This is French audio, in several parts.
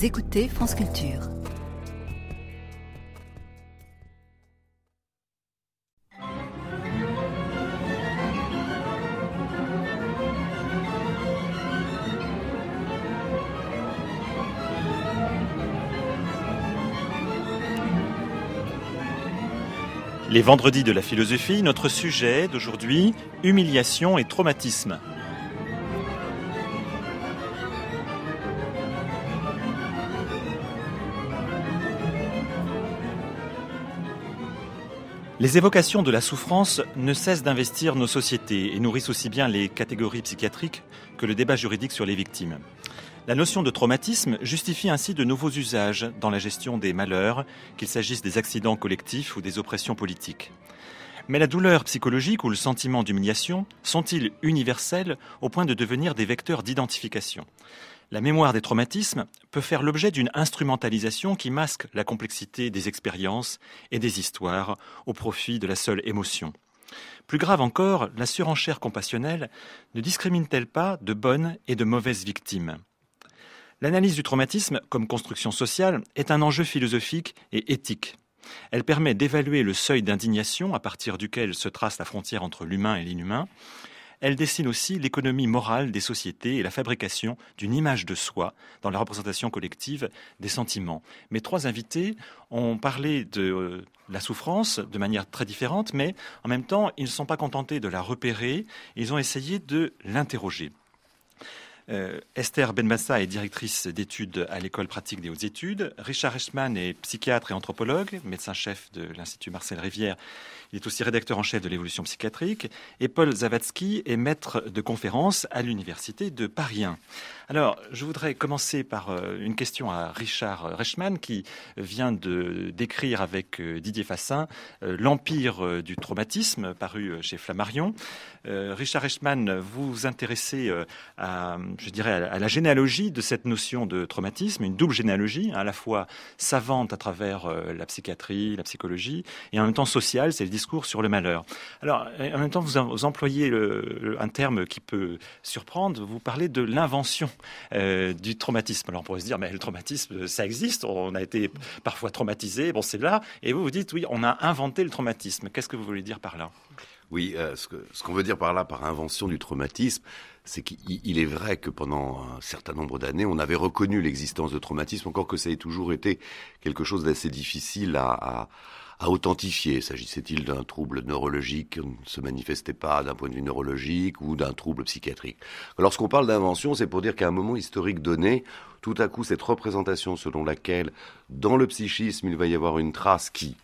Vous écoutez France Culture. Les vendredis de la philosophie, notre sujet d'aujourd'hui, humiliation et traumatisme. Les évocations de la souffrance ne cessent d'investir nos sociétés et nourrissent aussi bien les catégories psychiatriques que le débat juridique sur les victimes. La notion de traumatisme justifie ainsi de nouveaux usages dans la gestion des malheurs, qu'il s'agisse des accidents collectifs ou des oppressions politiques. Mais la douleur psychologique ou le sentiment d'humiliation sont-ils universels au point de devenir des vecteurs d'identification ? La mémoire des traumatismes peut faire l'objet d'une instrumentalisation qui masque la complexité des expériences et des histoires au profit de la seule émotion. Plus grave encore, la surenchère compassionnelle ne discrimine-t-elle pas de bonnes et de mauvaises victimes ? L'analyse du traumatisme comme construction sociale est un enjeu philosophique et éthique. Elle permet d'évaluer le seuil d'indignation à partir duquel se trace la frontière entre l'humain et l'inhumain. Elle dessine aussi l'économie morale des sociétés et la fabrication d'une image de soi dans la représentation collective des sentiments. Mes trois invités ont parlé de la souffrance de manière très différente, mais en même temps, ils ne sont pas contentés de la repérer, ils ont essayé de l'interroger. Esther Benbassa est directrice d'études à l'École pratique des hautes études. Richard Eschmann est psychiatre et anthropologue, médecin-chef de l'Institut Marcel Rivière. Il est aussi rédacteur en chef de l'évolution psychiatrique. Et Paul Zawadzki est maître de conférences à l'Université de Paris 1. Alors, je voudrais commencer par une question à Richard Eschmann qui vient de décrire avec Didier Fassin l'empire du traumatisme paru chez Flammarion. Richard Eschmann, vous vous intéressez à la généalogie de cette notion de traumatisme, une double généalogie, à la fois savante à travers la psychiatrie, la psychologie, et en même temps sociale, c'est le discours sur le malheur. Alors, en même temps, vous employez un terme qui peut surprendre, vous parlez de l'invention du traumatisme. Alors, on pourrait se dire, mais le traumatisme, ça existe, on a été parfois traumatisé, bon, c'est là, et vous dites, oui, on a inventé le traumatisme. Qu'est-ce que vous voulez dire par là ? Oui, ce qu'on veut dire par là, par invention du traumatisme, c'est qu'il est vrai que pendant un certain nombre d'années, on avait reconnu l'existence de traumatisme, encore que ça ait toujours été quelque chose d'assez difficile à authentifier. S'agissait-il d'un trouble neurologique qui ne se manifestait pas d'un point de vue neurologique ou d'un trouble psychiatrique. Lorsqu'on parle d'invention, c'est pour dire qu'à un moment historique donné, tout à coup, cette représentation selon laquelle, dans le psychisme, il va y avoir une trace qui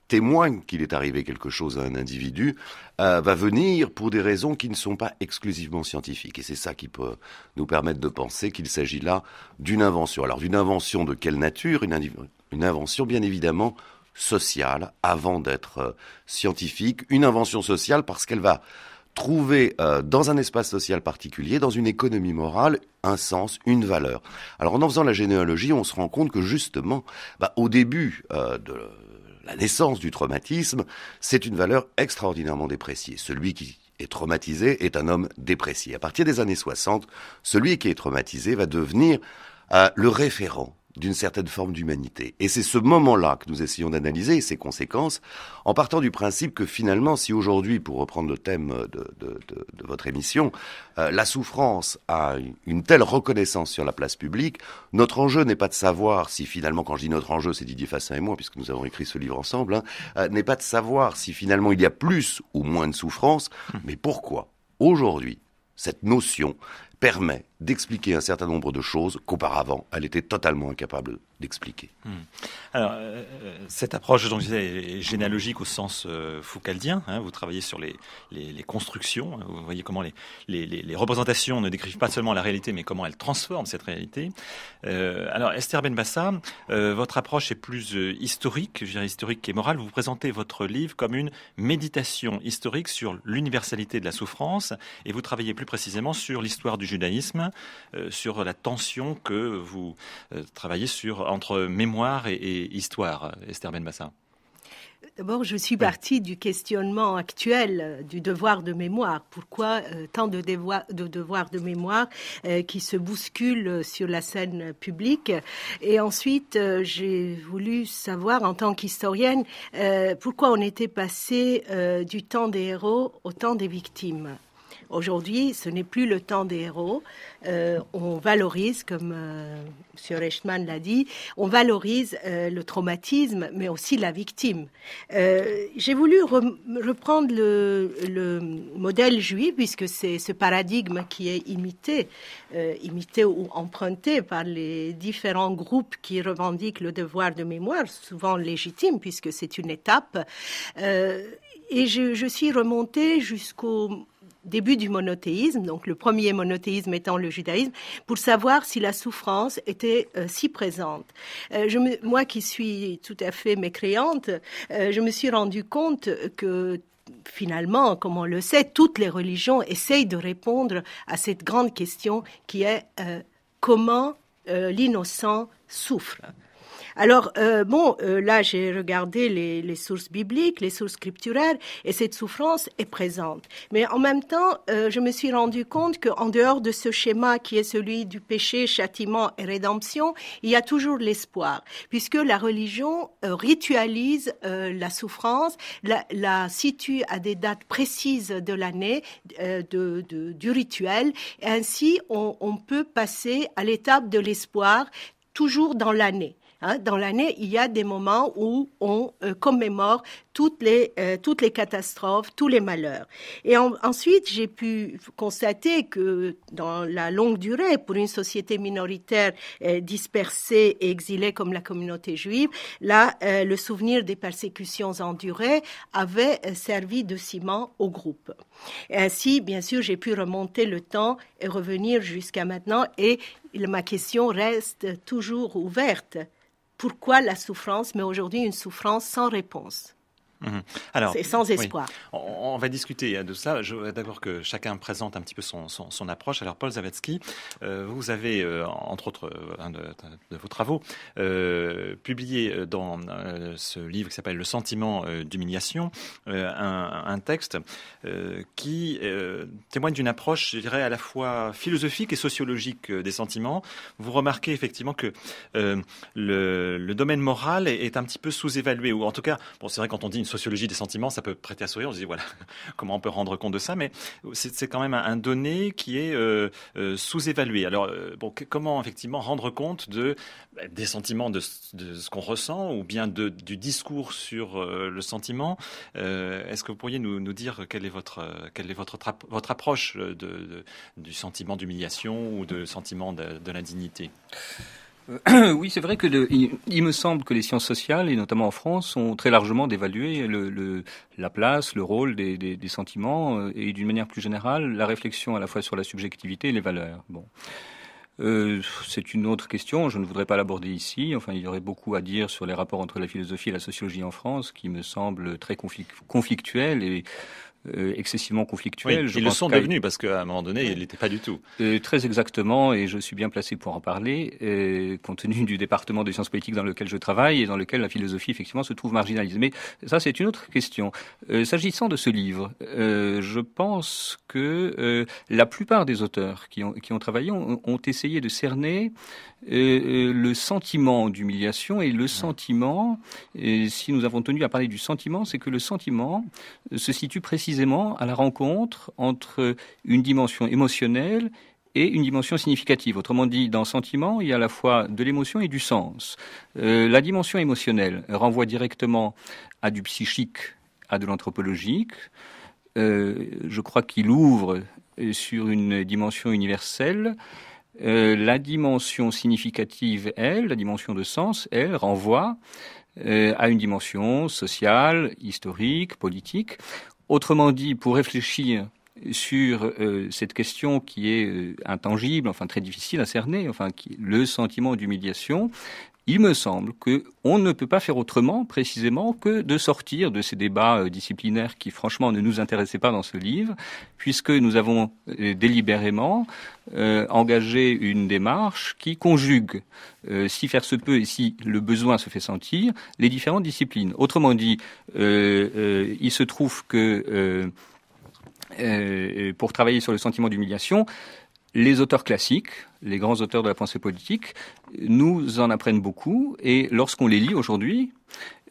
témoigne qu'il est arrivé quelque chose à un individu, va venir pour des raisons qui ne sont pas exclusivement scientifiques. Et c'est ça qui peut nous permettre de penser qu'il s'agit là d'une invention. Alors, d'une invention de quelle nature ? Une invention, bien évidemment, sociale, avant d'être scientifique. Une invention sociale parce qu'elle va trouver dans un espace social particulier, dans une économie morale, un sens, une valeur. Alors, en faisant la généalogie, on se rend compte que justement, au début de la naissance du traumatisme, c'est une valeur extraordinairement dépréciée. Celui qui est traumatisé est un homme déprécié. À partir des années 60, celui qui est traumatisé va devenir le référent d'une certaine forme d'humanité. Et c'est ce moment-là que nous essayons d'analyser et ses conséquences, en partant du principe que finalement, si aujourd'hui, pour reprendre le thème de votre émission, la souffrance a une telle reconnaissance sur la place publique, notre enjeu n'est pas de savoir si finalement, quand je dis notre enjeu, c'est Didier Fassin et moi, puisque nous avons écrit ce livre ensemble, n'est pas de savoir si finalement il y a plus ou moins de souffrance, mais pourquoi, aujourd'hui, cette notion permet d'expliquer un certain nombre de choses qu'auparavant, elle était totalement incapable d'expliquer. Alors, cette approche, donc, est généalogique au sens foucaldien. Vous travaillez sur les constructions. Vous voyez comment les représentations ne décrivent pas seulement la réalité, mais comment elles transforment cette réalité. Alors, Esther Benbassa, votre approche est plus historique, je dirais historique et morale. Vous présentez votre livre comme une méditation historique sur l'universalité de la souffrance, et vous travaillez plus précisément sur l'histoire du judaïsme, sur la tension que vous travaillez entre mémoire et histoire, Esther Benbassa. D'abord, je suis partie du questionnement actuel du devoir de mémoire. Pourquoi tant de devoirs de mémoire qui se bousculent sur la scène publique? Et ensuite, j'ai voulu savoir, en tant qu'historienne, pourquoi on était passé du temps des héros au temps des victimes. Aujourd'hui, ce n'est plus le temps des héros. On valorise, comme M. Reichmann l'a dit, on valorise le traumatisme, mais aussi la victime. J'ai voulu reprendre le modèle juif, puisque c'est ce paradigme qui est imité ou emprunté par les différents groupes qui revendiquent le devoir de mémoire, souvent légitime, puisque c'est une étape. Et je suis remontée jusqu'au début du monothéisme, donc le premier monothéisme étant le judaïsme, pour savoir si la souffrance était si présente. Moi qui suis tout à fait mécréante, je me suis rendu compte que finalement, comme on le sait, toutes les religions essayent de répondre à cette grande question qui est comment l'innocent souffre. Alors, là, j'ai regardé les sources bibliques, les sources scripturaires, et cette souffrance est présente. Mais en même temps, je me suis rendu compte qu'en dehors de ce schéma qui est celui du péché, châtiment et rédemption, il y a toujours l'espoir, puisque la religion ritualise la souffrance, la situe à des dates précises de l'année du rituel, et ainsi on peut passer à l'étape de l'espoir toujours dans l'année. Dans l'année, il y a des moments où on commémore toutes les catastrophes, tous les malheurs. Et ensuite, j'ai pu constater que dans la longue durée, pour une société minoritaire dispersée et exilée comme la communauté juive, là, le souvenir des persécutions endurées avait servi de ciment au groupe. Et ainsi, bien sûr, j'ai pu remonter le temps et revenir jusqu'à maintenant. Et ma question reste toujours ouverte. Pourquoi la souffrance, mais aujourd'hui une souffrance sans réponse? Alors, c'est sans espoir. Oui. On va discuter de ça. Je veux d'abord que chacun présente un petit peu son approche. Alors, Paul Zawadzki, vous avez, entre autres, un de vos travaux, publié dans ce livre qui s'appelle « Le sentiment d'humiliation », un texte qui témoigne d'une approche, je dirais, à la fois philosophique et sociologique des sentiments. Vous remarquez effectivement que le domaine moral est un petit peu sous-évalué, ou en tout cas, bon, c'est vrai, quand on dit une sociologie des sentiments, ça peut prêter à sourire. On se dit, voilà, comment on peut rendre compte de ça? Mais c'est quand même un donné qui est sous-évalué. Alors, comment effectivement rendre compte des sentiments, de ce qu'on ressent, ou bien du discours sur le sentiment? Est-ce que vous pourriez nous dire quelle est votre approche du sentiment d'humiliation ou de sentiment de l'indignité? Oui, c'est vrai que il me semble que les sciences sociales, et notamment en France, ont très largement dévalué la place, le rôle des sentiments, et d'une manière plus générale, la réflexion à la fois sur la subjectivité et les valeurs. Bon. C'est une autre question, je ne voudrais pas l'aborder ici. Enfin, il y aurait beaucoup à dire sur les rapports entre la philosophie et la sociologie en France, qui me semblent très conflictuels et excessivement conflictuels. Oui, ils le sont devenus, parce qu'à un moment donné, ils ne l'étaient pas du tout. Très exactement, et je suis bien placé pour en parler, compte tenu du département de sciences politiques dans lequel je travaille et dans lequel la philosophie, effectivement, se trouve marginalisée. Mais ça, c'est une autre question. S'agissant de ce livre, je pense que la plupart des auteurs qui ont travaillé ont essayé de cerner le sentiment d'humiliation, et le sentiment, si nous avons tenu à parler du sentiment, c'est que le sentiment se situe précisément à la rencontre entre une dimension émotionnelle et une dimension significative. Autrement dit, dans le sentiment, il y a à la fois de l'émotion et du sens. La dimension émotionnelle renvoie directement à du psychique, à de l'anthropologique. Je crois qu'il ouvre sur une dimension universelle. La dimension significative, la dimension de sens, elle renvoie à une dimension sociale, historique, politique. Autrement dit, pour réfléchir sur cette question qui est intangible, enfin très difficile à cerner, le sentiment d'humiliation, il me semble qu'on ne peut pas faire autrement, précisément, que de sortir de ces débats disciplinaires qui, franchement, ne nous intéressaient pas dans ce livre, puisque nous avons délibérément engagé une démarche qui conjugue, si faire se peut et si le besoin se fait sentir, les différentes disciplines. Autrement dit, il se trouve que pour travailler sur le sentiment d'humiliation, les auteurs classiques, les grands auteurs de la pensée politique, nous en apprennent beaucoup. Et lorsqu'on les lit aujourd'hui,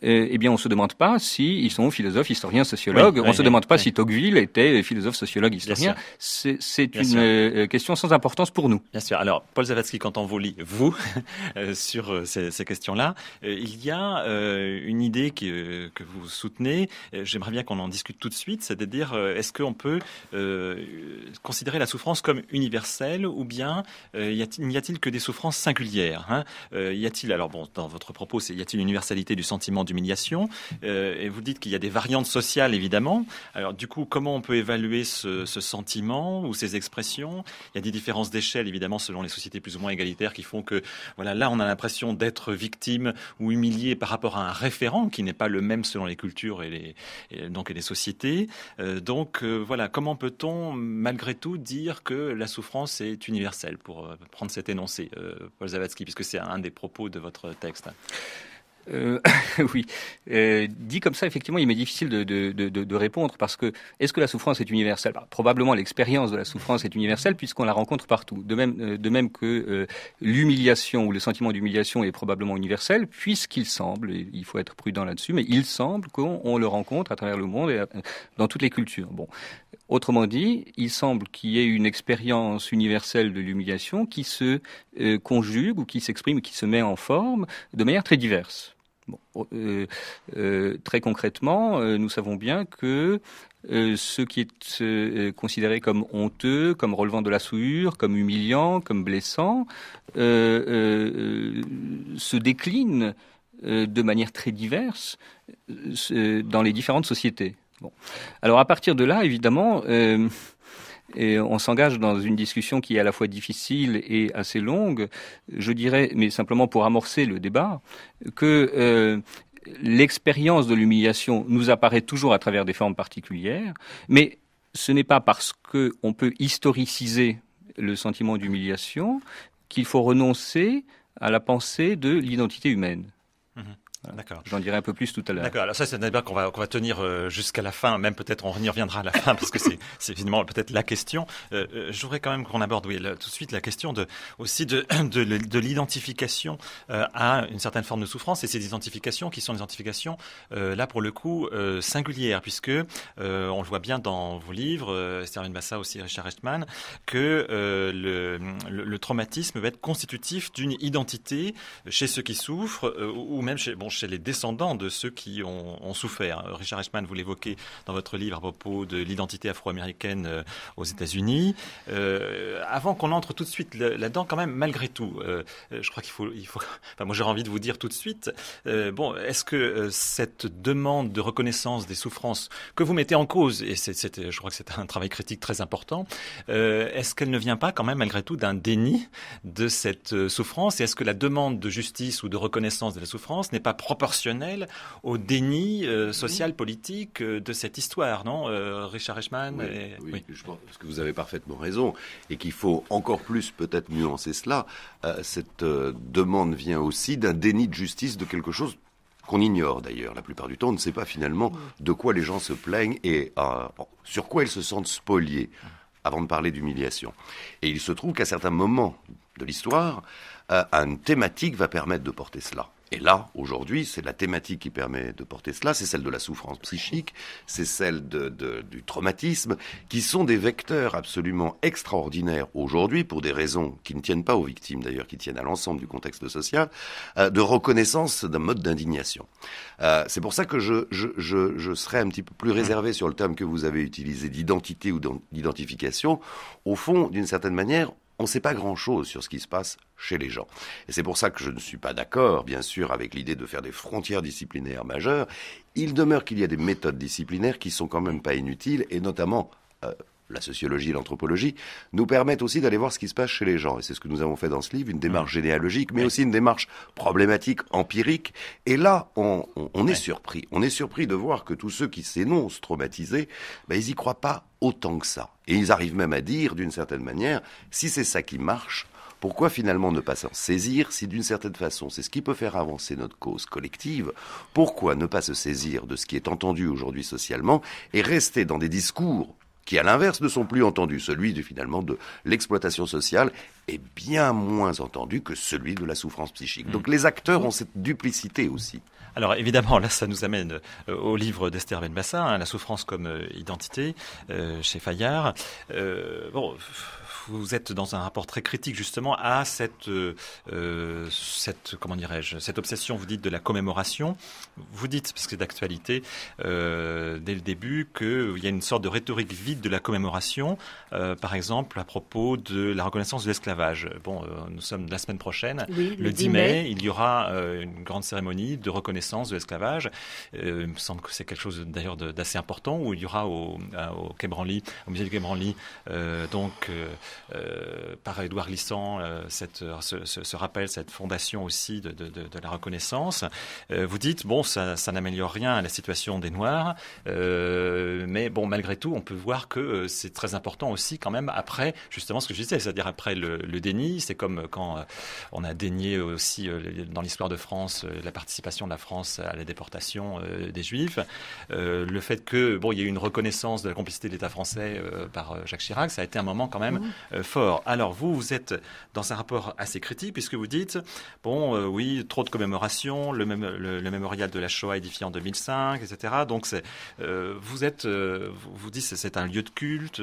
eh bien, on se demande pas si ils sont philosophes, historiens, sociologues. On se demande pas si Tocqueville était philosophe, sociologue, historien. C'est une question sans importance pour nous. Bien sûr. Alors, Paul Zawadzki, quand on vous lit, vous, sur ces questions-là, il y a une idée que vous soutenez. J'aimerais bien qu'on en discute tout de suite. C'est-à-dire, est-ce qu'on peut considérer la souffrance comme universelle ou bien n'y a-t-il que des souffrances singulières, y a-t-il, alors bon, dans votre propos, y a-t-il une universalité du sentiment d'humiliation, et vous dites qu'il y a des variantes sociales, évidemment. Alors, du coup, comment on peut évaluer ce sentiment ou ces expressions? Il y a des différences d'échelle, évidemment, selon les sociétés plus ou moins égalitaires qui font que, voilà, là, on a l'impression d'être victime ou humilié par rapport à un référent qui n'est pas le même selon les cultures et les sociétés. Voilà, comment peut-on, malgré tout, dire que la souffrance est universelle, pour prendre cet énoncé, Paul Zawadzki, puisque c'est un des propos de votre texte? Oui. Dit comme ça, effectivement, il m'est difficile de répondre parce que est-ce que la souffrance est universelle? Probablement, l'expérience de la souffrance est universelle puisqu'on la rencontre partout. De même que l'humiliation ou le sentiment d'humiliation est probablement universel, puisqu'il semble, et il faut être prudent là-dessus, mais il semble qu'on le rencontre à travers le monde et dans toutes les cultures. Bon. Autrement dit, il semble qu'il y ait une expérience universelle de l'humiliation qui se conjugue ou qui s'exprime ou qui se met en forme de manière très diverse. Bon, très concrètement, nous savons bien que ce qui est considéré comme honteux, comme relevant de la souillure, comme humiliant, comme blessant, se décline de manière très diverse dans les différentes sociétés. Bon. Alors à partir de là, évidemment, et on s'engage dans une discussion qui est à la fois difficile et assez longue. Je dirais, mais simplement pour amorcer le débat, que l'expérience de l'humiliation nous apparaît toujours à travers des formes particulières, mais ce n'est pas parce qu'on peut historiciser le sentiment d'humiliation qu'il faut renoncer à la pensée de l'identité humaine. Voilà. D'accord. J'en dirai un peu plus tout à l'heure. D'accord. Alors ça, c'est un débat qu'on va tenir jusqu'à la fin. Même peut-être on y reviendra à la fin parce que c'est évidemment peut-être la question. Je voudrais quand même qu'on aborde, tout de suite la question de l'identification à une certaine forme de souffrance et ces identifications qui sont des identifications là pour le coup singulières puisque on le voit bien dans vos livres, Esther Benbassa aussi, Richard Rechtman, que le traumatisme va être constitutif d'une identité chez ceux qui souffrent ou même chez les descendants de ceux qui ont souffert. Richard Rechtman, vous l'évoquez dans votre livre à propos de l'identité afro-américaine aux États-Unis. Avant qu'on entre tout de suite là-dedans, quand même, malgré tout, je crois qu'il faut. Enfin, moi, j'aurais envie de vous dire tout de suite. Est-ce que cette demande de reconnaissance des souffrances que vous mettez en cause, et je crois que c'est un travail critique très important, est-ce qu'elle ne vient pas quand même malgré tout d'un déni de cette souffrance? Et est-ce que la demande de justice ou de reconnaissance de la souffrance n'est pas proportionnelle au déni social, politique de cette histoire, non, Richard Rechtman? Oui. Je pense que vous avez parfaitement raison et qu'il faut encore plus peut-être nuancer cela. Cette demande vient aussi d'un déni de justice de quelque chose qu'on ignore d'ailleurs. La plupart du temps, on ne sait pas finalement de quoi les gens se plaignent et sur quoi ils se sentent spoliés, avant de parler d'humiliation. Et il se trouve qu'à certains moments de l'histoire, une thématique va permettre de porter cela. Et là, aujourd'hui, c'est la thématique qui permet de porter cela, c'est celle de la souffrance psychique, c'est celle du traumatisme, qui sont des vecteurs absolument extraordinaires aujourd'hui, pour des raisons qui ne tiennent pas aux victimes d'ailleurs, qui tiennent à l'ensemble du contexte social, de reconnaissance d'un mode d'indignation. C'est pour ça que je serais un petit peu plus réservé sur le terme que vous avez utilisé d'identité ou d'identification. Au fond, d'une certaine manière, on ne sait pas grand-chose sur ce qui se passe chez les gens. Et c'est pour ça que je ne suis pas d'accord, bien sûr, avec l'idée de faire des frontières disciplinaires majeures. Il demeure qu'il y a des méthodes disciplinaires qui sont quand même pas inutiles, et notamment la sociologie et l'anthropologie, nous permettent aussi d'aller voir ce qui se passe chez les gens. Et c'est ce que nous avons fait dans ce livre, une démarche généalogique, mais aussi une démarche problématique, empirique. Et là, on est surpris. On est surpris de voir que tous ceux qui s'énoncent traumatisés, ils y croient pas autant que ça. Et ils arrivent même à dire, d'une certaine manière, si c'est ça qui marche, pourquoi finalement ne pas s'en saisir si d'une certaine façon c'est ce qui peut faire avancer notre cause collective? Pourquoi ne pas se saisir de ce qui est entendu aujourd'hui socialement et rester dans des discours qui à l'inverse ne sont plus entendus? Celui finalement de l'exploitation sociale est bien moins entendu que celui de la souffrance psychique. Donc les acteurs ont cette duplicité aussi. Alors évidemment, là, ça nous amène au livre d'Esther Benbassa, La souffrance comme identité, chez Fayard. Vous êtes dans un rapport très critique justement à cette obsession, vous dites, de la commémoration. Vous dites, parce que c'est d'actualité, dès le début, qu'il y a une sorte de rhétorique vide de la commémoration, par exemple à propos de la reconnaissance de l'esclavage. Nous sommes la semaine prochaine, le 10 mai, il y aura une grande cérémonie de reconnaissance de l'esclavage. Il me semble que c'est quelque chose d'ailleurs d'assez important, où il y aura au Quai Branly, au musée du Quai Branly, par Édouard Glissant, ce rappel, cette fondation aussi de la reconnaissance. Vous dites, ça n'améliore rien à la situation des Noirs, mais malgré tout, on peut voir que c'est très important aussi quand même après, justement ce que je disais, c'est-à-dire après le déni. C'est comme quand on a dénié aussi dans l'histoire de France la participation de la France à la déportation des Juifs. Le fait que, il y a eu une reconnaissance de la complicité de l'État français par Jacques Chirac, ça a été un moment quand même fort. Alors vous êtes dans un rapport assez critique puisque vous dites oui, trop de commémoration, le mémorial de la Shoah édifié en 2005, etc. Donc vous dites c'est un lieu de culte.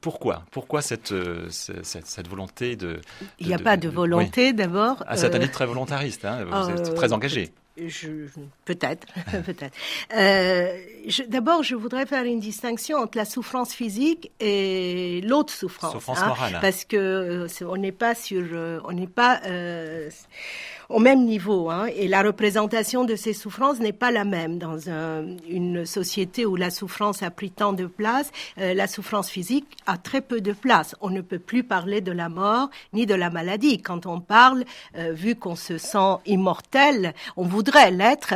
Pourquoi cette volonté de... Il n'y a pas de volonté, d'abord. C'est un livre très volontariste, vous êtes très engagé. Peut-être. D'abord, je voudrais faire une distinction entre la souffrance physique et l'autre souffrance. Souffrance morale. Parce que on n'est pas au même niveau, et la représentation de ces souffrances n'est pas la même dans une société où la souffrance a pris tant de place. La souffrance physique a très peu de place. On ne peut plus parler de la mort ni de la maladie. Quand on parle, vu qu'on se sent immortel, on voudrait l'être.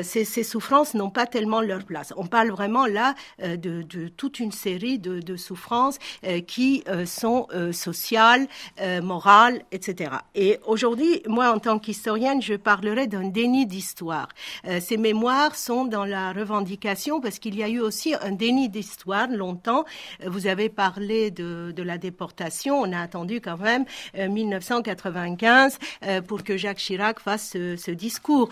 Ces souffrances n'ont pas tellement leur place. On parle vraiment là de toute une série de souffrances qui sont sociales, morales, etc. Et aujourd'hui, moi, en tant qu'historienne, je parlerai d'un déni d'histoire. Ces mémoires sont dans la revendication parce qu'il y a eu aussi un déni d'histoire longtemps. Vous avez parlé de la déportation. On a attendu quand même 1995 pour que Jacques Chirac fasse ce discours.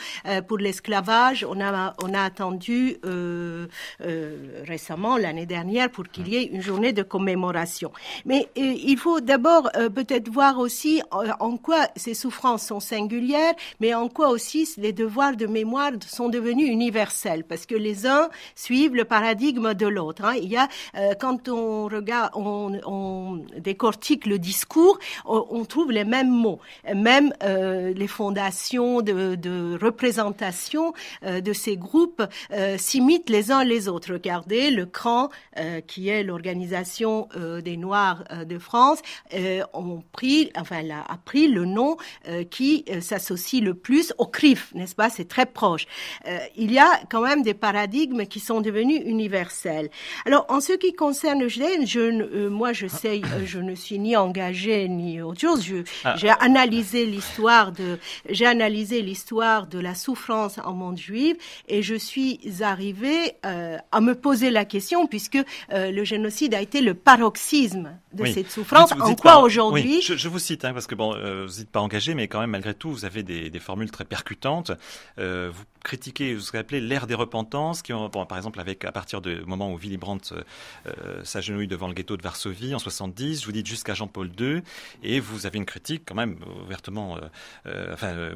Pour l'esclavage, on a attendu récemment, l'année dernière, pour qu'il y ait une journée de commémoration. Mais il faut d'abord peut-être voir aussi en quoi ces souffrances sont singulières, mais en quoi aussi les devoirs de mémoire sont devenus universels, parce que les uns suivent le paradigme de l'autre. Il y a, quand on regarde, on décortique le discours, on trouve les mêmes mots, même les fondations de représentation de ces groupes s'imitent les uns les autres. Regardez, le CRAN, qui est l'organisation des Noirs de France, a pris le nom qui s'associe le plus au CRIF, n'est-ce pas? C'est très proche. Il y a quand même des paradigmes qui sont devenus universels. Alors, en ce qui concerne le GDN, je ne suis ni engagée ni autre chose. J'ai analysé l'histoire de la souffrance en monde juif et je suis arrivée à me poser la question, puisque le génocide a été le paroxysme de cette souffrance. En quoi aujourd'hui... Oui, je vous cite, parce que vous n'êtes pas engagé, mais quand même, malgré tout, vous avez des formules très percutantes. Vous critiquez ce que vous appelez l'ère des repentances, par exemple, à partir du moment où Willy Brandt s'agenouille devant le ghetto de Varsovie en 70, vous dites jusqu'à Jean-Paul II, et vous avez une critique quand même ouvertement,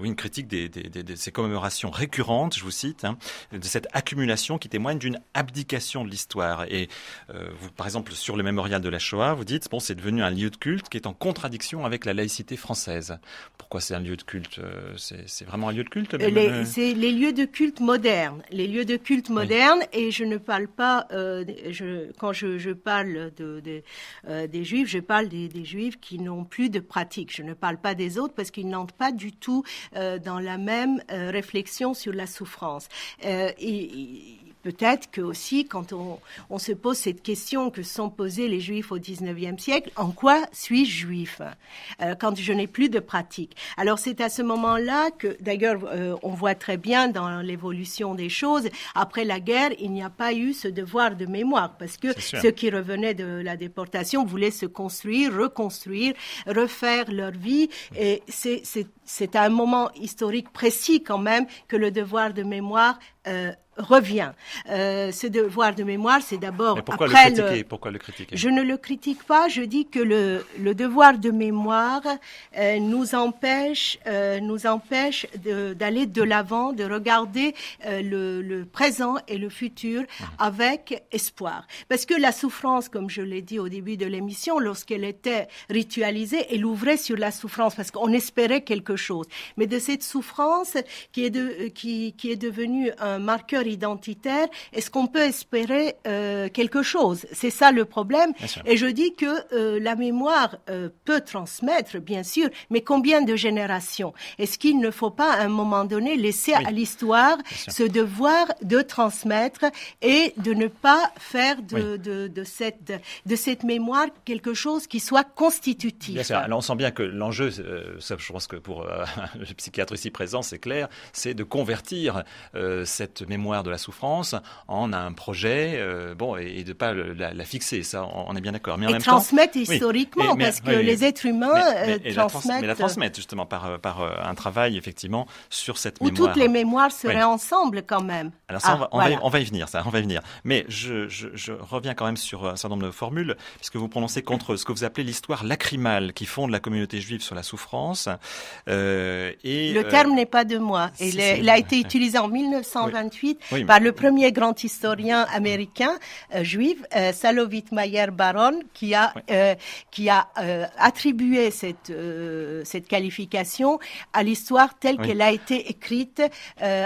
une critique de ces commémorations récurrentes, je vous cite, de cette accumulation qui témoigne d'une abdication de l'histoire. Et vous, par exemple, sur le mémorial de la Shoah, vous dites, c'est devenu un lieu de culte qui est en contradiction avec la laïcité française. Pourquoi c'est un lieu de culte? C'est vraiment un lieu de culte? Les lieux de culte modernes. Les lieux de culte modernes, et je ne parle pas, quand je parle des Juifs, je parle des Juifs qui n'ont plus de pratique. Je ne parle pas des autres parce qu'ils n'entrent pas du tout dans la même réflexion sur la souffrance. Et peut-être que aussi, quand on se pose cette question que sont posées les Juifs au XIXe siècle, en quoi suis-je juif quand je n'ai plus de pratique? Alors c'est à ce moment-là que, d'ailleurs, on voit très bien dans l'évolution des choses, après la guerre, il n'y a pas eu ce devoir de mémoire, parce que ceux qui revenaient de la déportation voulaient se construire, reconstruire, refaire leur vie, et c'est à un moment historique précis quand même que le devoir de mémoire revient. Ce devoir de mémoire, c'est d'abord... Mais pourquoi après le critiquer? Pourquoi le critiquer? Je ne le critique pas, je dis que le devoir de mémoire nous empêche d'aller de l'avant, de regarder le présent et le futur avec espoir. Parce que la souffrance, comme je l'ai dit au début de l'émission, lorsqu'elle était ritualisée, elle ouvrait sur la souffrance parce qu'on espérait quelque chose. Mais de cette souffrance qui est devenue un marqueur identitaire, est-ce qu'on peut espérer quelque chose? C'est ça le problème. Et je dis que la mémoire peut transmettre, bien sûr, mais combien de générations? Est-ce qu'il ne faut pas, à un moment donné, laisser à l'histoire ce devoir de transmettre et de ne pas faire de cette mémoire quelque chose qui soit constitutif? Bien sûr. Alors on sent bien que l'enjeu, ça, je pense que pour le psychiatre ici présent, c'est clair, c'est de convertir cette mémoire de la souffrance en un projet, et de pas la fixer. Ça, on est bien d'accord. Mais en même transmettre temps, historiquement, parce que les êtres humains transmettent. Mais la transmettre justement par un travail effectivement sur cette mémoire. Où toutes les mémoires seraient ensemble quand même. Alors ça, on va y venir. On va y venir. Mais je reviens quand même sur un certain nombre de formules, puisque vous prononcez contre ce que vous appelez l'histoire lacrymale qui fonde la communauté juive sur la souffrance. Le terme n'est pas de moi. Il a été utilisé en 1928 par le premier grand historien américain juif, Salo Wittmeyer-Baron, qui a attribué cette qualification à l'histoire telle qu'elle a été écrite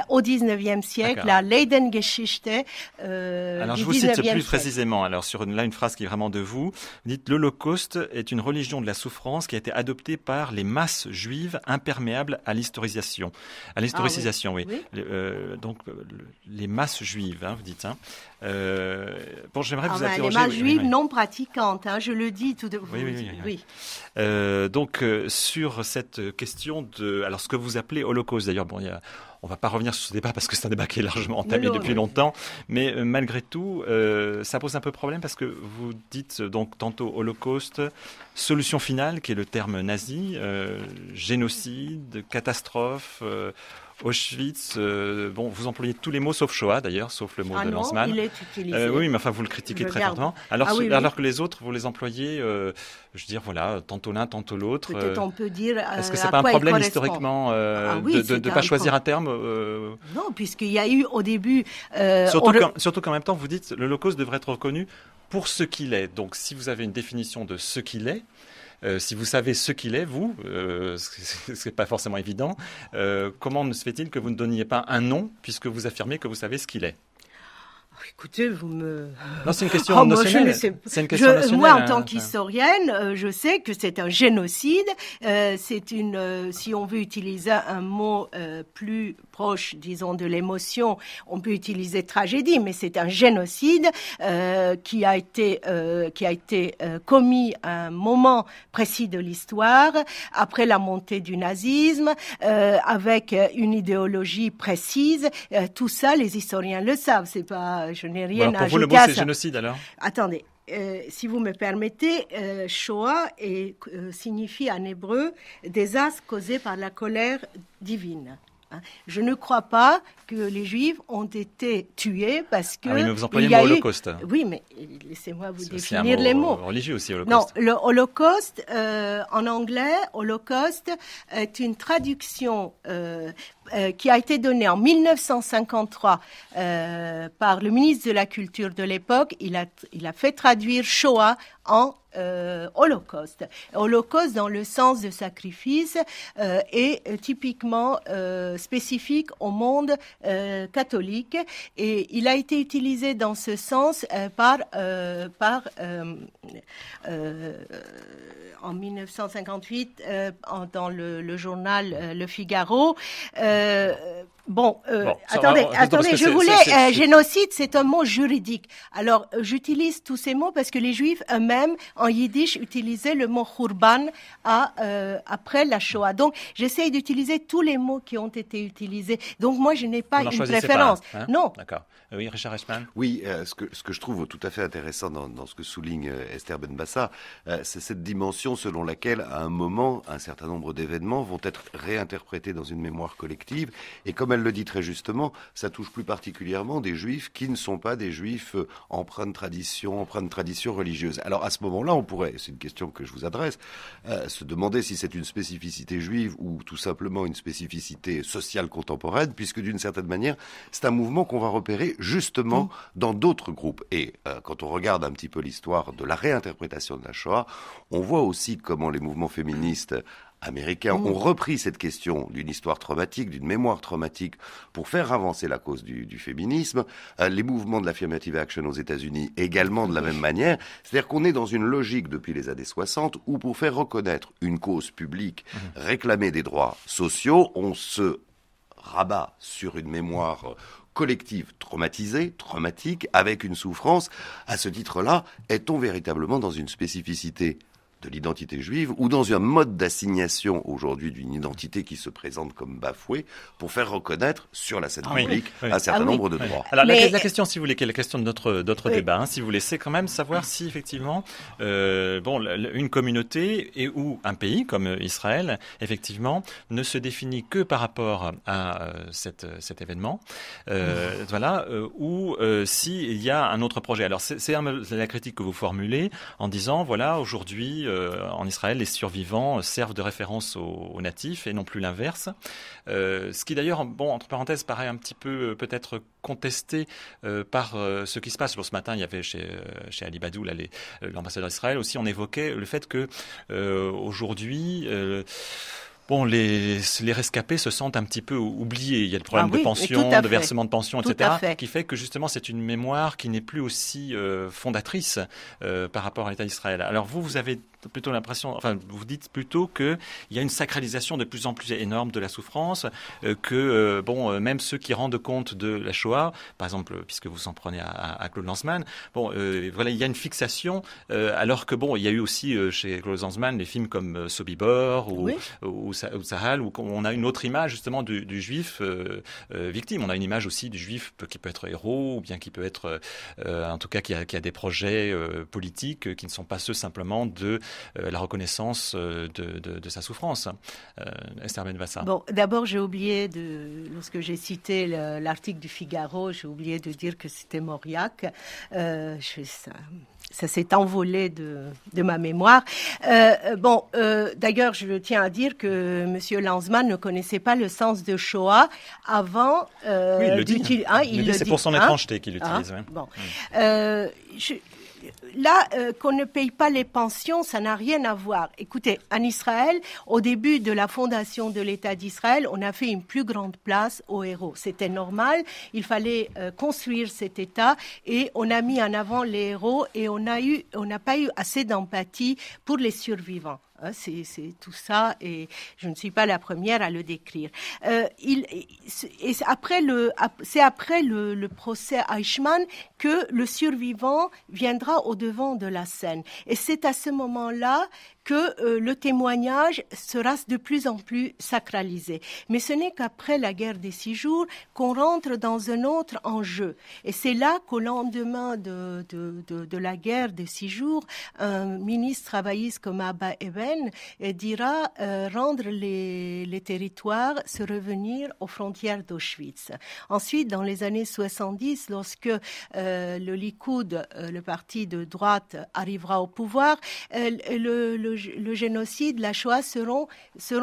au XIXe siècle, la Leidengeschichte Alors du je vous cite plus XIXe précisément. Alors une phrase qui est vraiment de vous. Vous dites: l'Holocauste est une religion de la souffrance qui a été adoptée par les masses juives imperméables à l'historicisation. Donc les masses juives, vous dites. J'aimerais vous interroger. Les masses juives non pratiquantes, je le dis tout de Oui. Donc sur cette question de, alors ce que vous appelez Holocauste. D'ailleurs, on ne va pas revenir sur ce débat parce que c'est un débat qui est largement entamé depuis longtemps, mais malgré tout, ça pose un peu problème parce que vous dites donc tantôt Holocauste, solution finale, qui est le terme nazi, génocide, catastrophe. Auschwitz, vous employez tous les mots sauf Shoah d'ailleurs, sauf le mot de Lanzmann. Il est utilisé. Oui, mais enfin vous le critiquez très fortement. Alors que les autres, vous les employez, tantôt l'un, tantôt l'autre. Peut-être on peut dire. Est-ce que c'est pas un problème historiquement de ne pas choisir un terme Non, puisqu'il y a eu au début. Surtout qu'en même temps vous dites l'Holocauste devrait être reconnu pour ce qu'il est. Donc si vous avez une définition de ce qu'il est. Si vous savez ce qu'il est, vous, ce n'est pas forcément évident, comment se fait-il que vous ne donniez pas un nom puisque vous affirmez que vous savez ce qu'il est? Écoutez, vous me... Non, c'est une question notionnelle. C'est une question notionnelle. Moi, en tant qu'historienne, je sais que c'est un génocide. Si on veut utiliser un mot plus proche, disons, de l'émotion, on peut utiliser tragédie, mais c'est un génocide qui a été commis à un moment précis de l'histoire, après la montée du nazisme, avec une idéologie précise. Tout ça, les historiens le savent. C'est pas... Je n'ai rien à ajouter à ça. Pour vous, le mot, c'est génocide, alors? Attendez. Si vous me permettez, Shoah signifie en hébreu désastre causé par la colère divine. Je ne crois pas que les Juifs ont été tués parce que... mais vous employez le mot Holocauste. Oui, mais laissez-moi vous définir les mots. C'est religieux aussi, Holocauste. Non, le Holocauste, en anglais, Holocauste est une traduction qui a été donné en 1953 par le ministre de la Culture de l'époque. Il a fait traduire Shoah en Holocauste. Holocauste dans le sens de sacrifice est typiquement spécifique au monde catholique, et il a été utilisé dans ce sens en 1958 dans le journal Le Figaro. Attendez, génocide, c'est un mot juridique. Alors, j'utilise tous ces mots parce que les Juifs eux-mêmes, en yiddish, utilisaient le mot khurban après la Shoah. Donc, j'essaye d'utiliser tous les mots qui ont été utilisés. Donc, moi, je n'ai pas une préférence. Pas, hein? Non. D'accord. Oui, Richard Reichmann. Oui, ce que je trouve tout à fait intéressant dans ce que souligne Esther Benbassa, c'est cette dimension selon laquelle, à un moment, un certain nombre d'événements vont être réinterprétés dans une mémoire collective. Et comme elle le dit très justement, ça touche plus particulièrement des Juifs qui ne sont pas des Juifs empreints de tradition religieuse. Alors à ce moment-là, on pourrait, c'est une question que je vous adresse, se demander si c'est une spécificité juive ou tout simplement une spécificité sociale contemporaine, puisque d'une certaine manière, c'est un mouvement qu'on va repérer justement dans d'autres groupes. Et quand on regarde un petit peu l'histoire de la réinterprétation de la Shoah, on voit aussi comment les mouvements féministes américains ont repris cette question d'une histoire traumatique, d'une mémoire traumatique, pour faire avancer la cause du féminisme. Les mouvements de l'affirmative action aux États-Unis également de la même manière. C'est-à-dire qu'on est dans une logique depuis les années 60 où pour faire reconnaître une cause publique, réclamer des droits sociaux, on se rabat sur une mémoire collective traumatisée, traumatique, avec une souffrance. À ce titre-là, est-on véritablement dans une spécificité de l'identité juive ou dans un mode d'assignation aujourd'hui d'une identité qui se présente comme bafouée pour faire reconnaître sur la scène publique un certain nombre de droits. Alors la question, si vous voulez, qui est la question de notre débat, si vous voulez, c'est quand même savoir si effectivement, une communauté ou un pays comme Israël, effectivement, ne se définit que par rapport à cet événement, ou s'il y a un autre projet. Alors c'est la critique que vous formulez en disant, voilà, aujourd'hui, en Israël, les survivants servent de référence aux natifs et non plus l'inverse. Ce qui d'ailleurs, entre parenthèses, paraît un petit peu peut-être contesté par ce qui se passe. Ce matin, il y avait chez Ali Badou, l'ambassadeur d'Israël aussi, on évoquait le fait que aujourd'hui, les rescapés se sentent un petit peu oubliés. Il y a le problème de pension, de versement de pension, etc., qui fait que justement c'est une mémoire qui n'est plus aussi fondatrice par rapport à l'État d'Israël. Alors vous avez plutôt l'impression, vous dites plutôt qu'il y a une sacralisation de plus en plus énorme de la souffrance, que même ceux qui rendent compte de la Shoah, par exemple, puisque vous en prenez à Claude Lanzmann, il y a une fixation, alors que il y a eu aussi chez Claude Lanzmann des films comme Sobibor ou Tzahal, où on a une autre image justement du juif victime. On a une image aussi du juif qui peut être héros, ou bien qui peut être, en tout cas, qui a des projets politiques qui ne sont pas ceux simplement de la reconnaissance de sa souffrance. Esther Benbassa. D'abord, j'ai oublié lorsque j'ai cité l'article du Figaro, j'ai oublié de dire que c'était Mauriac. Ça s'est envolé de ma mémoire. D'ailleurs, je tiens à dire que M. Lanzmann ne connaissait pas le sens de Shoah avant. Il le dit. C'est pour son étrangeté qu'il l'utilise. Là, qu'on ne paye pas les pensions, ça n'a rien à voir. Écoutez, en Israël, au début de la fondation de l'État d'Israël, on a fait une plus grande place aux héros. C'était normal, il fallait construire cet État et on a mis en avant les héros et on n'a pas eu assez d'empathie pour les survivants. C'est tout ça, et je ne suis pas la première à le décrire. C'est après le procès Eichmann que le survivant viendra au devant de la scène. Et c'est à ce moment-là que le témoignage sera de plus en plus sacralisé. Mais ce n'est qu'après la guerre des 6 jours qu'on rentre dans un autre enjeu. Et c'est là qu'au lendemain de la guerre des 6 jours, un ministre travailliste comme Abba Eban dira rendre les territoires, se revenir aux frontières d'Auschwitz. Ensuite, dans les années 70, lorsque le Likoud, le parti de droite, arrivera au pouvoir, le le génocide, la Shoah seront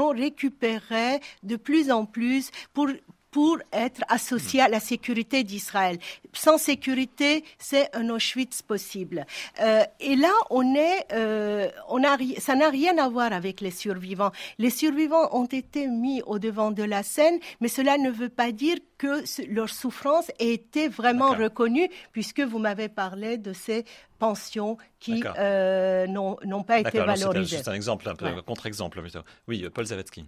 récupérés de plus en plus pour être associé à la sécurité d'Israël. Sans sécurité, c'est un Auschwitz possible. Et là, ça n'a rien à voir avec les survivants. Les survivants ont été mis au devant de la scène, mais cela ne veut pas dire que leur souffrance ait été vraiment reconnue, puisque vous m'avez parlé de ces pensions qui n'ont pas été valorisées. C'est juste un exemple, un peu contre-exemple plutôt. Oui, Paul Zawadzki.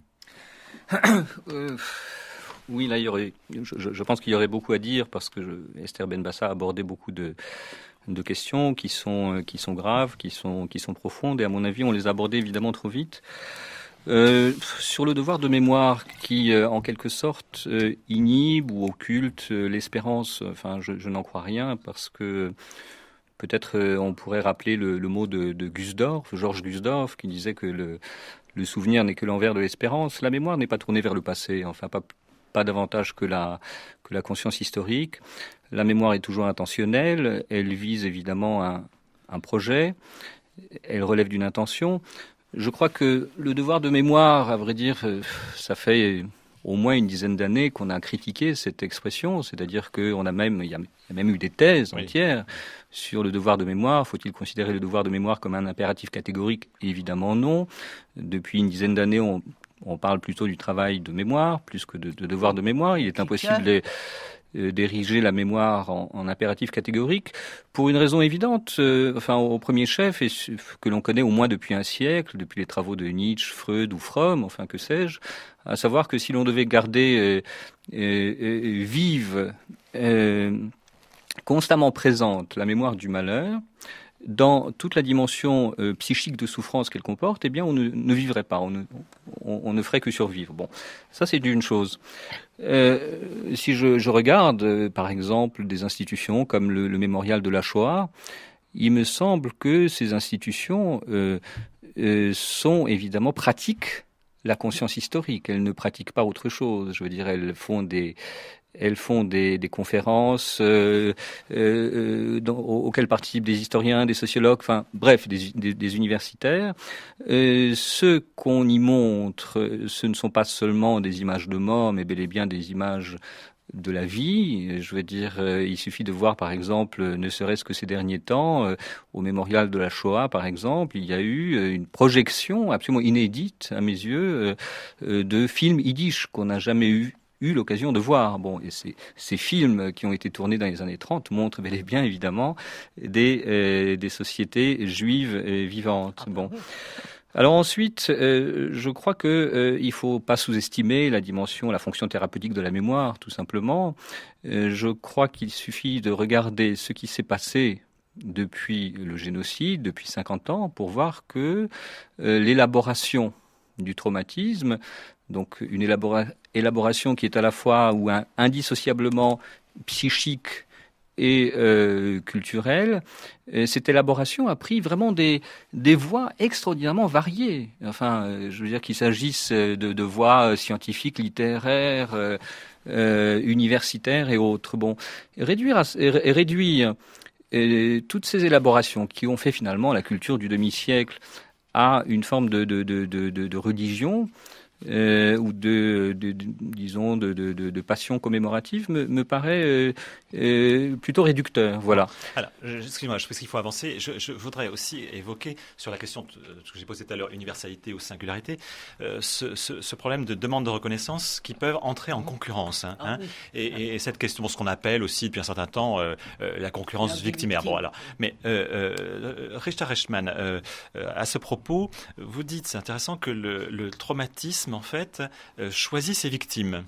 Oui, là, je pense qu'il y aurait beaucoup à dire parce que Esther Benbassa a abordé beaucoup de questions qui sont graves, qui sont profondes, et à mon avis, on les a abordées évidemment trop vite. Sur le devoir de mémoire qui, en quelque sorte, inhibe ou occulte l'espérance, enfin, je n'en crois rien parce que peut-être on pourrait rappeler le mot de Gusdorf, Georges Gusdorf, qui disait que le souvenir n'est que l'envers de l'espérance. La mémoire n'est pas tournée vers le passé, enfin pas davantage que la conscience historique. La mémoire est toujours intentionnelle, elle vise évidemment un projet, elle relève d'une intention. Je crois que le devoir de mémoire, à vrai dire, ça fait au moins une dizaine d'années qu'on a critiqué cette expression, c'est-à-dire qu'il y a même eu des thèses entières sur le devoir de mémoire. Faut-il considérer le devoir de mémoire comme un impératif catégorique ? Évidemment non. Depuis une dizaine d'années, on parle plutôt du travail de mémoire, plus que de devoir de mémoire. Il est impossible d'ériger la mémoire en impératif catégorique, pour une raison évidente, au premier chef, et que l'on connaît au moins depuis un siècle, depuis les travaux de Nietzsche, Freud ou Fromm, enfin que sais-je, à savoir que si l'on devait garder vive, constamment présente la mémoire du malheur, dans toute la dimension psychique de souffrance qu'elle comporte, eh bien, on ne vivrait pas, on ne ferait que survivre. Bon, ça c'est une chose. Si je regarde, par exemple, des institutions comme le mémorial de la Shoah, il me semble que ces institutions sont évidemment pratiquent la conscience historique. Elles ne pratiquent pas autre chose. Je veux dire, elles font des conférences auxquelles participent des historiens, des sociologues, enfin bref, des universitaires. Ce qu'on y montre, ce ne sont pas seulement des images de mort, mais bel et bien des images de la vie. Je veux dire, il suffit de voir, par exemple, ne serait-ce que ces derniers temps, au mémorial de la Shoah, par exemple, il y a eu une projection absolument inédite, à mes yeux, de films yiddish qu'on n'a jamais eu l'occasion de voir. Bon, et ces films qui ont été tournés dans les années 30 montrent bel et bien, évidemment, des sociétés juives vivantes. Bon. Alors ensuite, je crois il faut pas sous-estimer la fonction thérapeutique de la mémoire, tout simplement. Je crois qu'il suffit de regarder ce qui s'est passé depuis le génocide, depuis 50 ans, pour voir que l'élaboration du traumatisme, donc une élaboration qui est à la fois ou indissociablement psychique et culturelle, cette élaboration a pris vraiment des voies extraordinairement variées. Enfin, je veux dire qu'il s'agisse de voies scientifiques, littéraires, universitaires et autres. Bon, réduire toutes ces élaborations qui ont fait finalement la culture du demi-siècle à une forme de religion, ou disons de passion commémorative me paraît plutôt réducteur. Voilà. Alors, excuse-moi, je pense qu'il faut avancer. Je voudrais aussi évoquer sur la question que j'ai posée tout à l'heure, universalité ou singularité, ce problème de demande de reconnaissance qui peuvent entrer en concurrence. Oui. Et cette question, ce qu'on appelle aussi depuis un certain temps la concurrence victimaire. Bon, alors, mais Richter Reichmann, à ce propos, vous dites, c'est intéressant, que le traumatisme en fait choisit ses victimes,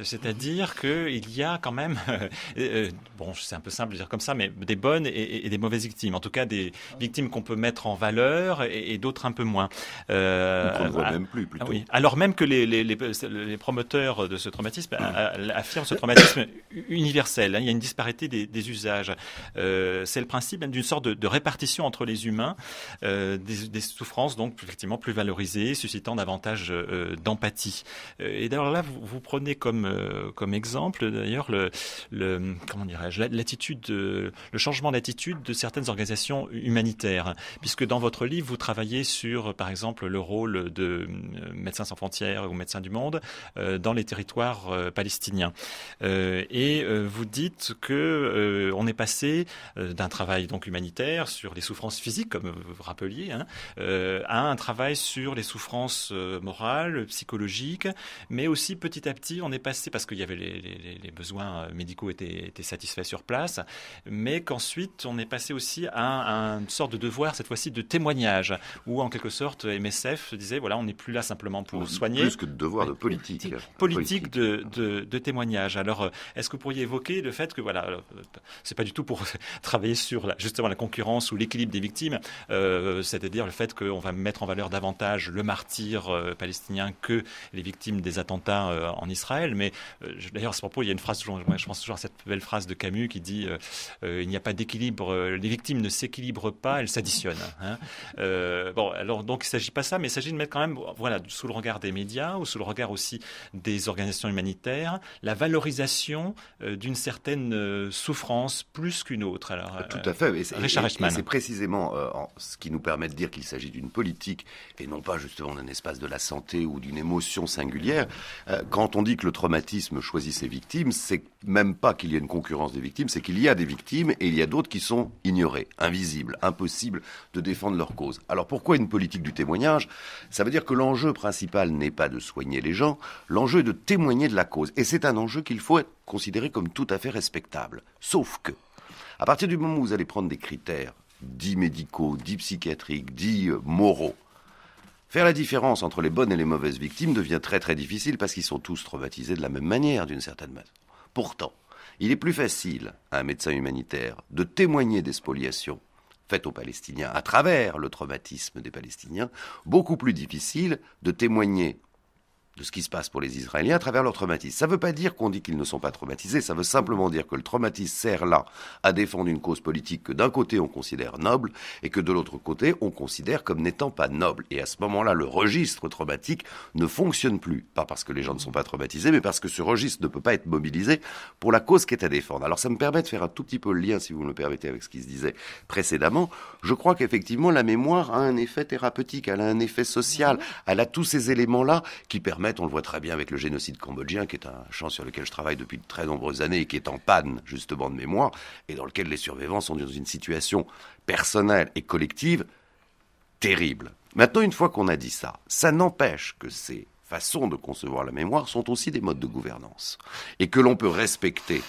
c'est-à-dire qu'il y a quand même bon, c'est un peu simple de dire comme ça, mais des bonnes et des mauvaises victimes, en tout cas des victimes qu'on peut mettre en valeur et d'autres un peu moins, qu'on ne voit même plus plutôt. Oui. Alors même que les promoteurs de ce traumatisme affirment ce traumatisme universel, il y a une disparité des usages, c'est le principe même d'une sorte de répartition entre les humains des souffrances, donc effectivement plus valorisées, suscitant davantage d'empathie. Et d'ailleurs là, vous prenez comme exemple d'ailleurs comment dirais-je, le changement d'attitude de certaines organisations humanitaires, puisque dans votre livre, vous travaillez sur, par exemple, le rôle de Médecins sans frontières ou Médecins du monde dans les territoires palestiniens. Et vous dites que on est passé d'un travail donc humanitaire sur les souffrances physiques, comme vous rappeliez, à un travail sur les souffrances morales, psychologiques, mais aussi petit à petit, on est passé, parce qu'il y avait les besoins médicaux étaient satisfaits sur place, mais qu'ensuite on est passé aussi à une sorte de devoir, cette fois-ci de témoignage, où en quelque sorte MSF se disait, voilà, on n'est plus là simplement pour soigner. Plus que de devoir, de politique. Politique de témoignage. Alors, est-ce que vous pourriez évoquer le fait que, voilà, c'est pas du tout pour travailler sur justement la concurrence ou l'équilibre des victimes, c'est-à-dire le fait qu'on va mettre en valeur davantage le martyr palestinien que les victimes des attentats en Israël, mais d'ailleurs à ce propos, il y a une phrase, je pense toujours à cette belle phrase de Camus qui dit il n'y a pas d'équilibre, les victimes ne s'équilibrent pas, elles s'additionnent. Bon, alors donc il ne s'agit pas de ça, mais il s'agit de mettre quand même, voilà, sous le regard des médias ou sous le regard aussi des organisations humanitaires, la valorisation d'une certaine souffrance plus qu'une autre. Alors, tout à fait. Richard Reichmann. Et c'est précisément ce qui nous permet de dire qu'il s'agit d'une politique et non pas justement d'un espace de la santé ou d'une émotion singulière. Quand on dit que le traumatisme choisit ses victimes, c'est même pas qu'il y ait une concurrence des victimes, c'est qu'il y a des victimes et il y a d'autres qui sont ignorées, invisibles, impossibles de défendre leur cause. Alors pourquoi une politique du témoignage ? Ça veut dire que l'enjeu principal n'est pas de soigner les gens, l'enjeu est de témoigner de la cause. Et c'est un enjeu qu'il faut être considéré comme tout à fait respectable. Sauf que, à partir du moment où vous allez prendre des critères dits médicaux, dits psychiatriques, dits moraux, faire la différence entre les bonnes et les mauvaises victimes devient très très difficile parce qu'ils sont tous traumatisés de la même manière, d'une certaine manière. Pourtant, il est plus facile à un médecin humanitaire de témoigner des spoliations faites aux Palestiniens à travers le traumatisme des Palestiniens, beaucoup plus difficile de témoigner de ce qui se passe pour les Israéliens à travers leur traumatisme. Ça ne veut pas dire qu'on dit qu'ils ne sont pas traumatisés, ça veut simplement dire que le traumatisme sert là à défendre une cause politique que d'un côté on considère noble et que de l'autre côté on considère comme n'étant pas noble. Et à ce moment-là, le registre traumatique ne fonctionne plus. Pas parce que les gens ne sont pas traumatisés, mais parce que ce registre ne peut pas être mobilisé pour la cause qui est à défendre. Alors ça me permet de faire un tout petit peu le lien, si vous me le permettez, avec ce qui se disait précédemment. Je crois qu'effectivement la mémoire a un effet thérapeutique, elle a un effet social, elle a tous ces éléments-là qui permettent, on le voit très bien avec le génocide cambodgien, qui est un champ sur lequel je travaille depuis de très nombreuses années et qui est en panne justement de mémoire, et dans lequel les survivants sont dans une situation personnelle et collective terrible. Maintenant, une fois qu'on a dit ça, ça n'empêche que ces façons de concevoir la mémoire sont aussi des modes de gouvernance, et que l'on peut respecter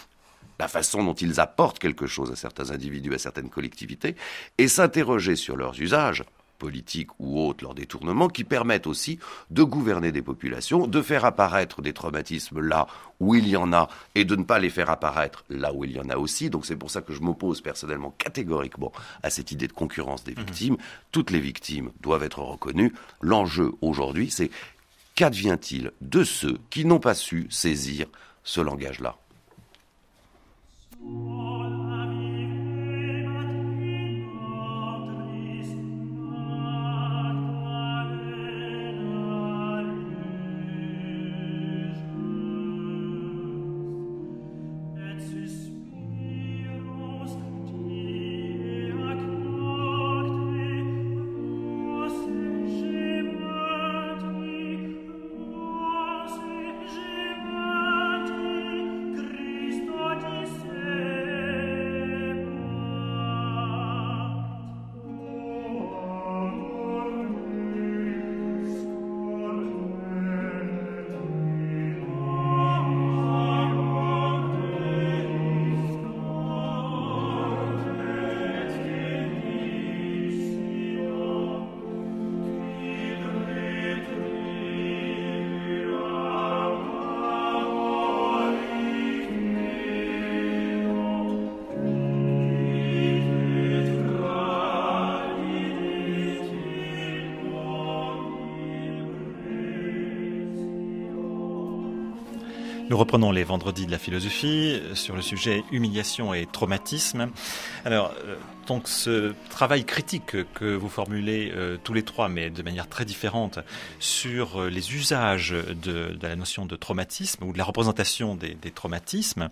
la façon dont ils apportent quelque chose à certains individus, à certaines collectivités, et s'interroger sur leurs usages politiques ou autres, leurs détournements, qui permettent aussi de gouverner des populations, de faire apparaître des traumatismes là où il y en a, et de ne pas les faire apparaître là où il y en a aussi. Donc c'est pour ça que je m'oppose personnellement catégoriquement à cette idée de concurrence des victimes. Toutes les victimes doivent être reconnues. L'enjeu aujourd'hui, c'est qu'advient-il de ceux qui n'ont pas su saisir ce langage-là ? Nous reprenons les vendredis de la philosophie sur le sujet humiliation et traumatisme. Alors, donc ce travail critique que vous formulez tous les trois, mais de manière très différente, sur les usages de la notion de traumatisme ou de la représentation des traumatismes,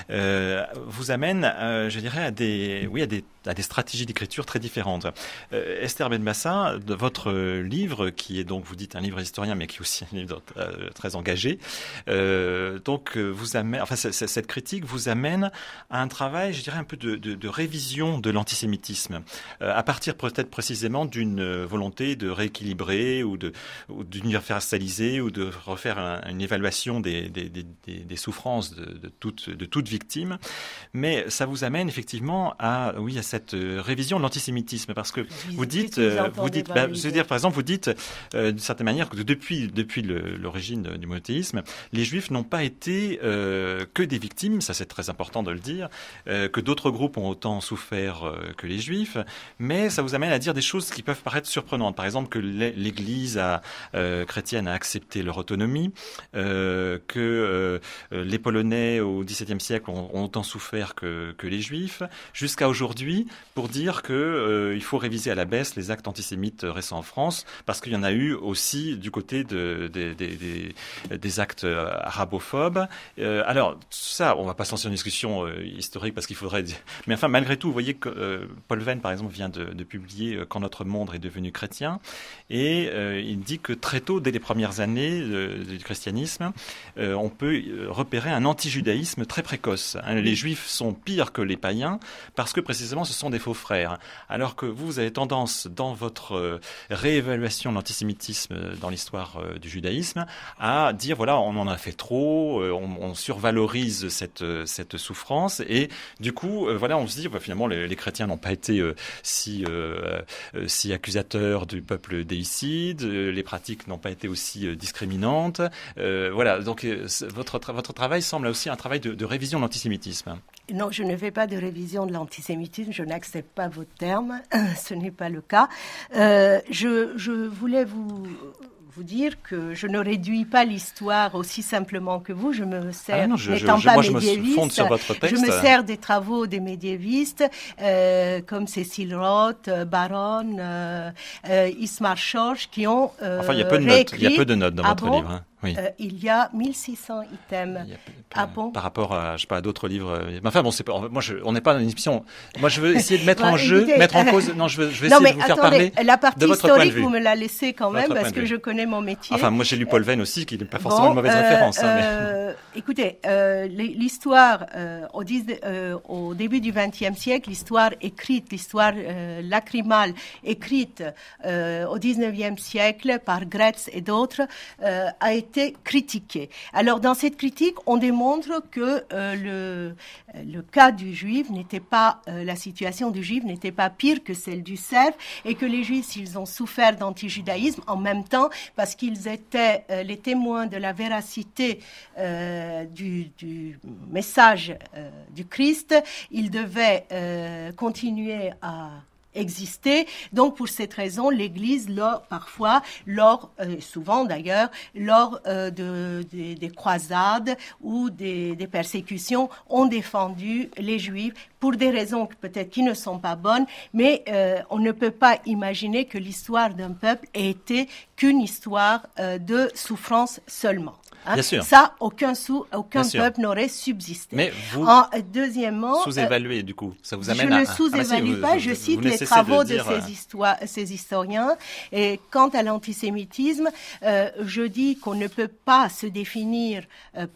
vous amène, je dirais, à des stratégies d'écriture très différentes. Esther Benbassa, de votre livre, qui est donc, vous dites, un livre historien, mais qui est aussi un livre très engagé, donc vous amène, enfin cette critique vous amène à un travail, je dirais, un peu de révision de l'antisémitisme, à partir peut-être précisément d'une volonté de rééquilibrer ou d'universaliser ou de refaire une évaluation des souffrances de toute victime. Mais ça vous amène effectivement à cette révision de l'antisémitisme, parce que vous dites, c'est-à-dire, par exemple, vous dites d'une certaine manière que depuis l'origine du monothéisme, les Juifs n'ont pas été que des victimes, ça c'est très important de le dire, que d'autres groupes ont autant souffert que les Juifs, mais ça vous amène à dire des choses qui peuvent paraître surprenantes. Par exemple, que l'Église chrétienne a accepté leur autonomie, que les Polonais au XVIIe siècle ont autant souffert que les Juifs, jusqu'à aujourd'hui, pour dire que il faut réviser à la baisse les actes antisémites récents en France, parce qu'il y en a eu aussi du côté des actes arabophobes. Alors ça, on va pas se lancer en discussion historique parce qu'il faudrait dire... Mais enfin, malgré tout, vous voyez que Paul Venn, par exemple, vient de publier « Quand notre monde est devenu chrétien », et il dit que très tôt, dès les premières années du christianisme, on peut repérer un anti-judaïsme très précoce. Les Juifs sont pires que les païens parce que précisément ce sont des faux frères. Alors que vous avez tendance, dans votre réévaluation de l'antisémitisme dans l'histoire du judaïsme, à dire voilà, on en a fait trop, on survalorise cette souffrance, et du coup, voilà, on se dit finalement les chrétiens n'ont pas été si accusateurs du peuple déicide, les pratiques n'ont pas été aussi discriminantes. Voilà, donc votre travail semble aussi un travail de révision de l'antisémitisme. Non, je ne fais pas de révision de l'antisémitisme, je n'accepte pas votre terme, ce n'est pas le cas. Je voulais vous dire que je ne réduis pas l'histoire aussi simplement que vous. Je me sers, n'étant pas médiéviste, je me sers des travaux des médiévistes comme Cécile Roth, Baron, Ismar Schorsch, qui ont enfin, il y a peu de notes dans votre livre. Hein. Oui. Il y a 1600 items. Par rapport à, je sais pas, à d'autres livres. Enfin bon, on n'est pas dans une émission. Moi, je veux essayer de mettre en jeu, mettre en cause. Non, je veux essayer de vous faire parler la partie de votre point de historique, vue. vous me la laissez quand même parce que je connais mon métier. Enfin, moi, j'ai lu Paul Venn aussi, qui n'est pas forcément une mauvaise référence. Écoutez, l'histoire au début du XXe siècle, l'histoire écrite, l'histoire lacrymale écrite au XIXe siècle par Gretz et d'autres a été critiquée. Alors, dans cette critique, on démontre que le cas du juif n'était pas, la situation du juif n'était pas pire que celle du serf, et que les juifs, s'ils ont souffert d'antijudaïsme, en même temps, parce qu'ils étaient les témoins de la véracité du message du Christ, ils devaient continuer à exister. Donc, pour cette raison, l'Église, souvent d'ailleurs, lors des croisades ou des persécutions, ont défendu les Juifs pour des raisons peut-être qui ne sont pas bonnes, mais on ne peut pas imaginer que l'histoire d'un peuple ait été qu'une histoire de souffrance seulement. Hein? Bien sûr. Ça, aucun peuple n'aurait subsisté. Mais vous deuxièmement, sous-évaluez du coup. Ça vous amène à... Je ne sous-évalue pas, je cite les travaux de ces historiens. Et quant à l'antisémitisme, je dis qu'on ne peut pas se définir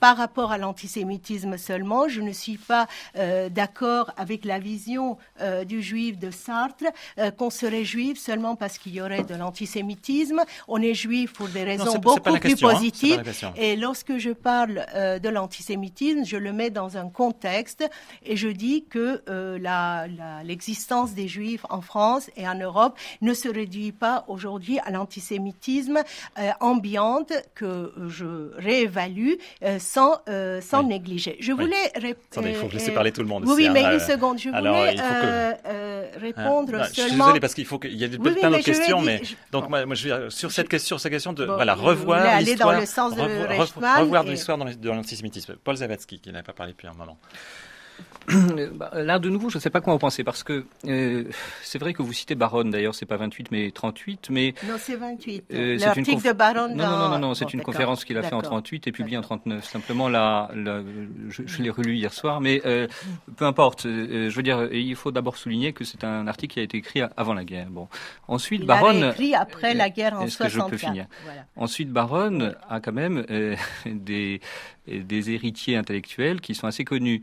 par rapport à l'antisémitisme seulement. Je ne suis pas d'accord avec la vision du juif de Sartre, qu'on serait juif seulement parce qu'il y aurait de l'antisémitisme. On est juif pour des raisons beaucoup plus positives. Et lorsque je parle de l'antisémitisme, je le mets dans un contexte et je dis que l'existence des Juifs en France et en Europe ne se réduit pas aujourd'hui à l'antisémitisme ambiante que je réévalue sans négliger. Je voulais... Attendez, il faut laisser parler tout le monde. Oui, aussi, mais une seconde. Je voulais répondre je suis seulement... désolé parce qu'il faut qu'il y a plein d'autres questions, mais donc moi je vais sur cette question de revoir l'histoire, dans le sens de Reichmann revoir l'histoire de l'antisémitisme. Paul Zawadzki, qui n'a pas parlé depuis un moment. Là, de nouveau, je ne sais pas quoi en penser, parce que c'est vrai que vous citez Baron, d'ailleurs, c'est pas 28, mais 38, mais... Non, c'est 28. L'article de Baron Non, c'est une conférence qu'il a fait en 38 et publiée en 39. Simplement, je l'ai relu hier soir, mais peu importe. Je veux dire, il faut d'abord souligner que c'est un article qui a été écrit avant la guerre. Bon. Ensuite, Baron... Il a écrit après la guerre en 64. Est-ce que je peux finir? Voilà. Ensuite, Baron a quand même des héritiers intellectuels qui sont assez connus.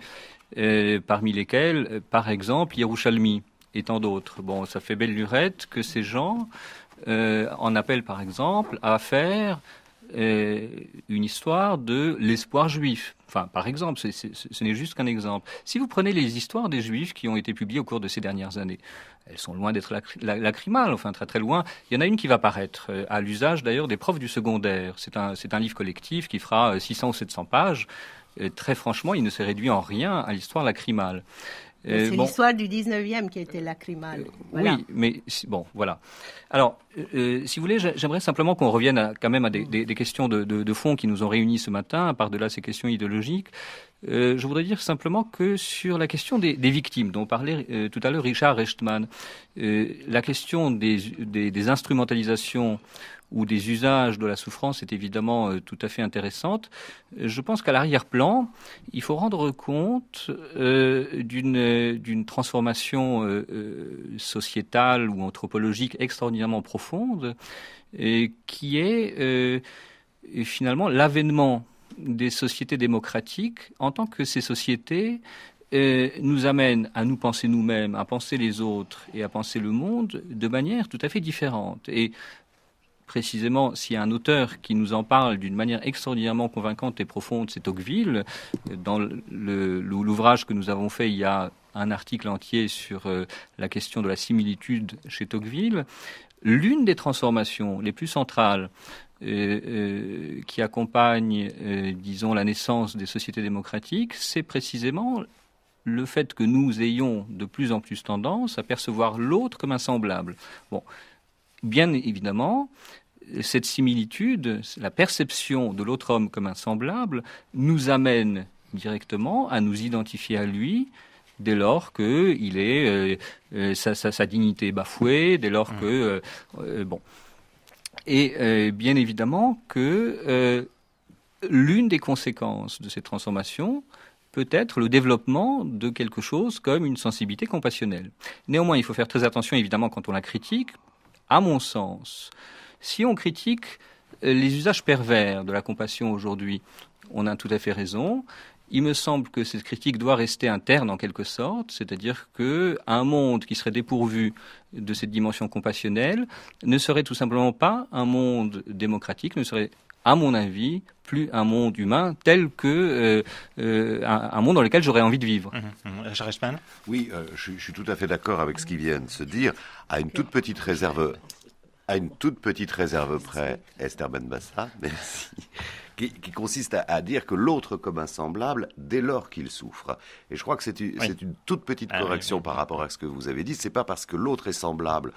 Parmi lesquels, par exemple, Yerushalmi et tant d'autres. Bon, ça fait belle lurette que ces gens en appellent, par exemple, à faire une histoire de l'espoir juif. Enfin, par exemple, ce n'est juste qu'un exemple. Si vous prenez les histoires des Juifs qui ont été publiées au cours de ces dernières années, elles sont loin d'être lacrymales, enfin très très loin. Il y en a une qui va paraître, à l'usage d'ailleurs des profs du secondaire. C'est un livre collectif qui fera 600 ou 700 pages. Très franchement, il ne s'est réduit en rien à l'histoire lacrymale. C'est l'histoire du 19e qui était lacrymale. Voilà. Oui, mais bon, voilà. Alors, si vous voulez, j'aimerais simplement qu'on revienne quand même à des questions de fond qui nous ont réunis ce matin, par-delà ces questions idéologiques. Je voudrais dire simplement que sur la question des victimes, dont parlait tout à l'heure Richard Reichmann, la question des instrumentalisations ou des usages de la souffrance est évidemment tout à fait intéressante. Je pense qu'à l'arrière-plan, il faut rendre compte d'une transformation sociétale ou anthropologique extraordinairement profonde, qui est finalement l'avènement des sociétés démocratiques en tant que ces sociétés nous amènent à nous penser nous-mêmes, à penser les autres et à penser le monde de manière tout à fait différente. Et précisément, s'il y a un auteur qui nous en parle d'une manière extraordinairement convaincante et profonde, c'est Tocqueville. Dans l'ouvrage que nous avons fait, il y a un article entier sur la question de la similitude chez Tocqueville. L'une des transformations les plus centrales qui accompagnent, disons, la naissance des sociétés démocratiques, c'est précisément le fait que nous ayons de plus en plus tendance à percevoir l'autre comme un semblable. Bon. Bien évidemment, cette similitude, la perception de l'autre homme comme un semblable, nous amène directement à nous identifier à lui dès lors que il est sa dignité est bafouée, dès lors que bon. Et bien évidemment que l'une des conséquences de cette transformation peut être le développement de quelque chose comme une sensibilité compassionnelle. Néanmoins, il faut faire très attention évidemment quand on la critique. À mon sens, si on critique les usages pervers de la compassion aujourd'hui, on a tout à fait raison. Il me semble que cette critique doit rester interne en quelque sorte, c'est-à-dire qu'un monde qui serait dépourvu de cette dimension compassionnelle ne serait tout simplement pas un monde démocratique, ne serait, à mon avis, plus un monde humain tel que un monde dans lequel j'aurais envie de vivre. Oui, je suis tout à fait d'accord avec ce qui vient de se dire, à une toute petite réserve près, Esther Benbassa, merci, qui consiste à dire que l'autre comme un semblable dès lors qu'il souffre. Et je crois que c'est une toute petite correction par rapport à ce que vous avez dit. C'est pas parce que l'autre est semblable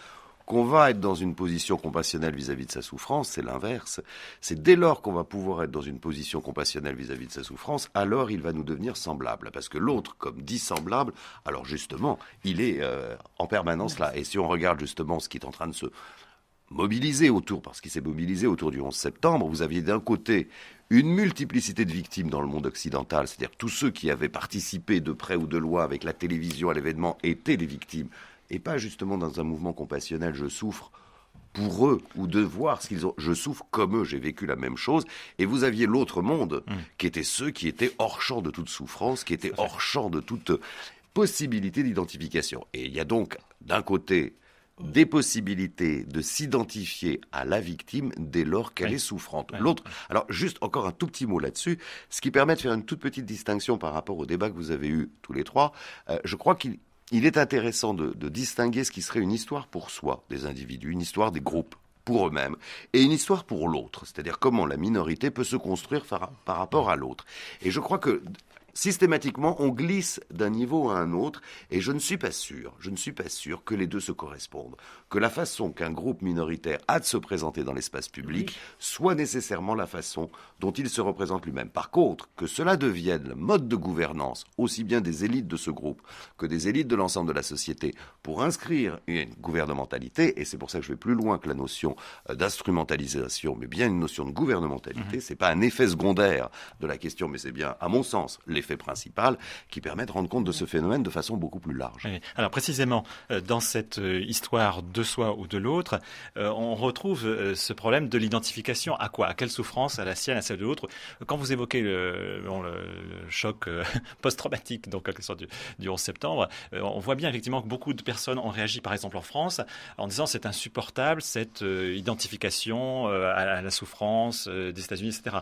qu'on va être dans une position compassionnelle vis-à-vis de sa souffrance, c'est l'inverse. C'est dès lors qu'on va pouvoir être dans une position compassionnelle vis-à-vis de sa souffrance, alors il va nous devenir semblable. Parce que l'autre, comme dit semblable, alors justement, il est en permanence là. Et si on regarde justement ce qui est en train de se mobilisé autour, parce qu'il s'est mobilisé autour du 11 septembre, vous aviez d'un côté une multiplicité de victimes dans le monde occidental, c'est-à-dire tous ceux qui avaient participé de près ou de loin avec la télévision à l'événement étaient des victimes, et pas justement dans un mouvement compassionnel, je souffre pour eux, ou de voir ce qu'ils ont, je souffre comme eux, j'ai vécu la même chose, et vous aviez l'autre monde, qui étaient ceux qui étaient hors champ de toute souffrance, qui étaient hors champ de toute possibilité d'identification. Et il y a donc, d'un côté, des possibilités de s'identifier à la victime dès lors qu'elle est souffrante. L'autre, alors juste encore un tout petit mot là-dessus, ce qui permet de faire une toute petite distinction par rapport au débat que vous avez eu tous les trois. Je crois qu'il est intéressant de distinguer ce qui serait une histoire pour soi des individus, une histoire des groupes pour eux-mêmes, et une histoire pour l'autre, c'est-à-dire comment la minorité peut se construire par rapport à l'autre. Et je crois que systématiquement, on glisse d'un niveau à un autre, et je ne suis pas sûr que les deux se correspondent, que la façon qu'un groupe minoritaire a de se présenter dans l'espace public soit nécessairement la façon dont il se représente lui-même. Par contre, que cela devienne le mode de gouvernance, aussi bien des élites de ce groupe que des élites de l'ensemble de la société, pour inscrire une gouvernementalité, et c'est pour ça que je vais plus loin que la notion d'instrumentalisation, mais bien une notion de gouvernementalité, c'est pas un effet secondaire de la question, mais c'est bien, à mon sens, l'effet principal qui permet de rendre compte de ce phénomène de façon beaucoup plus large. Oui. Alors précisément, dans cette histoire de soi ou de l'autre, on retrouve ce problème de l'identification à quoi ? À quelle souffrance ? À la sienne, à celle de l'autre ? Quand vous évoquez le choc post-traumatique, donc en quelque sorte du 11 septembre, on voit bien effectivement que beaucoup de personnes ont réagi, par exemple en France, en disant c'est insupportable cette identification à la souffrance des États-Unis, etc.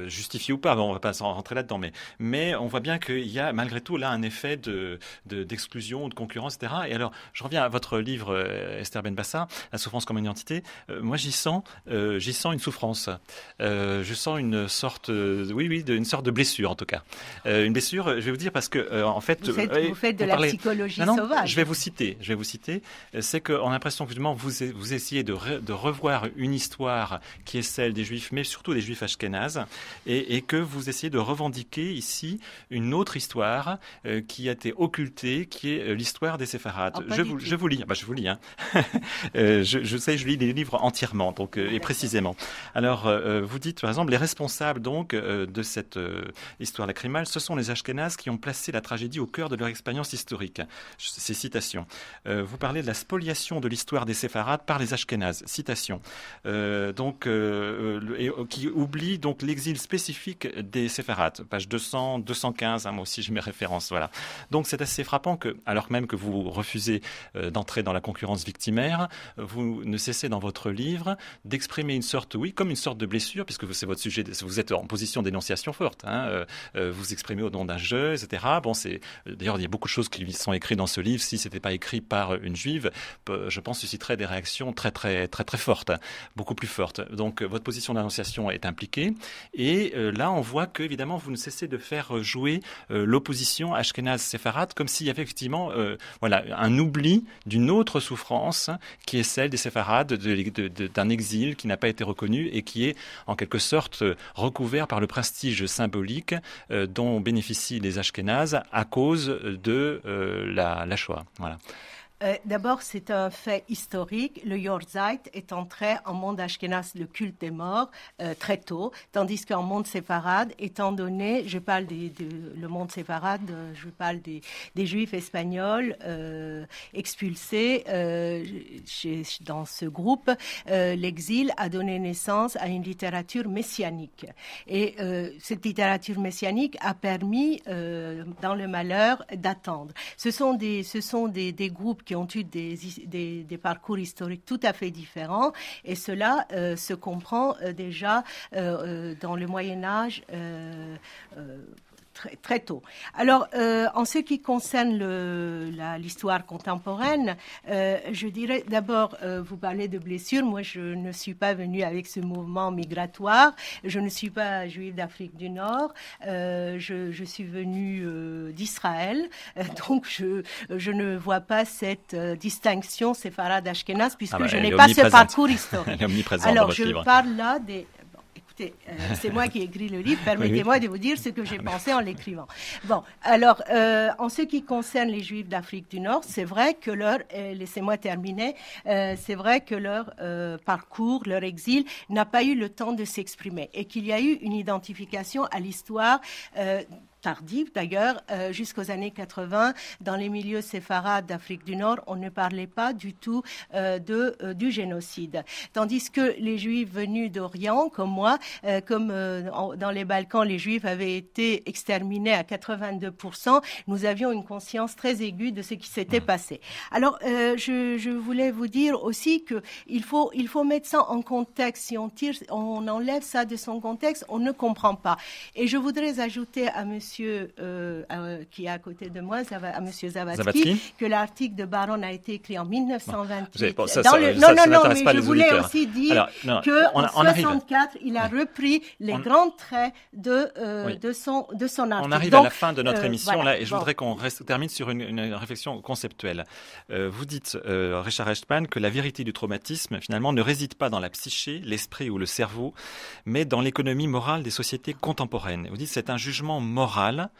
Justifié ou pas, on ne va pas s'en rentrer là-dedans, mais on voit bien qu'il y a malgré tout là un effet d'exclusion ou de concurrence, etc. Et alors, je reviens à votre livre, Esther Benbassa, La souffrance comme une identité. Moi, j'y sens une souffrance. Je sens une sorte, une sorte de blessure en tout cas. Une blessure, je vais vous dire parce que en fait, vous faites de la psychologie sauvage. Je vais vous citer. C'est qu'on a l'impression que vous essayez de revoir une histoire qui est celle des Juifs, mais surtout des Juifs ashkénazes, et que vous essayez de revendiquer ici une autre histoire qui a été occultée, qui est l'histoire des séfarades. Je vous lis. Je vous lis. Hein. je lis les livres entièrement, donc et précisément. Alors, vous dites par exemple les responsables donc de cette histoire lacrymale, ce sont les Ashkénazes qui ont placé la tragédie au cœur de leur expérience historique. Ces citations. Vous parlez de la spoliation de l'histoire des séfarades par les Ashkénazes. Citation. Qui oublie donc l'exil spécifique des séfarades. Page 200, 215. Moi aussi, j'ai mes références. Voilà. Donc, c'est assez frappant que, alors même que vous refusez d'entrer dans la concurrence victimaire, vous ne cessez dans votre livre d'exprimer comme une sorte de blessure, puisque c'est votre sujet, vous êtes en position d'énonciation forte. Vous exprimez au nom d'un jeu, etc. D'ailleurs, il y a beaucoup de choses qui sont écrites dans ce livre. Si c'était pas écrit par une juive, je pense susciterait des réactions très, très, très, très fortes, beaucoup plus fortes. Donc, votre position d'énonciation est impliquée. Et là, on voit que, évidemment, vous ne cessez de faire jouer l'opposition ashkénaze-séfarade comme s'il y avait effectivement un oubli d'une autre souffrance qui est celle des séfarades, d'un exil qui n'a pas été reconnu et qui est en quelque sorte recouvert par le prestige symbolique dont bénéficient les ashkénazes à cause de la Shoah. Voilà. D'abord, c'est un fait historique. Le Yortzeit est entré en monde ashkénaze, le culte des morts, très tôt, tandis qu'en monde séfarade, étant donné, je parle le monde séfarade, je parle des juifs espagnols expulsés dans ce groupe, l'exil a donné naissance à une littérature messianique. Et cette littérature messianique a permis, dans le malheur, d'attendre. Ce sont des groupes qui ont eu des parcours historiques tout à fait différents, et cela se comprend déjà dans le Moyen-Âge très, très tôt. Alors, en ce qui concerne l'histoire contemporaine, je dirais d'abord, vous parlez de blessures. Moi, je ne suis pas venue avec ce mouvement migratoire. Je ne suis pas juive d'Afrique du Nord. Je suis venue d'Israël. Donc, je ne vois pas cette distinction séfarade-ashkénaze puisque je n'ai pas ce parcours historique. Elle est omniprésente. Alors, dans votre livre. Parle là des... c'est moi qui ai écrit le livre, permettez-moi de vous dire ce que j'ai pensé en l'écrivant. Bon, alors, en ce qui concerne les Juifs d'Afrique du Nord, c'est vrai que laissez-moi terminer, c'est vrai que leur parcours, leur exil n'a pas eu le temps de s'exprimer et qu'il y a eu une identification à l'histoire tardive d'ailleurs, jusqu'aux années 80, dans les milieux séfarades d'Afrique du Nord, on ne parlait pas du tout du génocide. Tandis que les Juifs venus d'Orient, comme moi, dans les Balkans, les Juifs avaient été exterminés à 82%, nous avions une conscience très aiguë de ce qui s'était passé. Alors, je voulais vous dire aussi qu'il faut mettre ça en contexte. Si on enlève ça de son contexte, on ne comprend pas. Et je voudrais ajouter à monsieur monsieur qui est à côté de moi, à monsieur Zawadzki, Zavatsky. que l'article de Baron a été écrit en 1928. Bon, ça, non, n'intéresse mais pas je les voulais auditeurs. aussi dire Alors, qu'en 64, il a repris les grands traits de son article. On arrive Donc, à la fin de notre émission, voilà, là, et je voudrais qu'on termine sur une réflexion conceptuelle. Vous dites, Richard Rechtman, que la vérité du traumatisme, finalement, ne réside pas dans la psyché, l'esprit ou le cerveau, mais dans l'économie morale des sociétés contemporaines. Vous dites c'est un jugement moral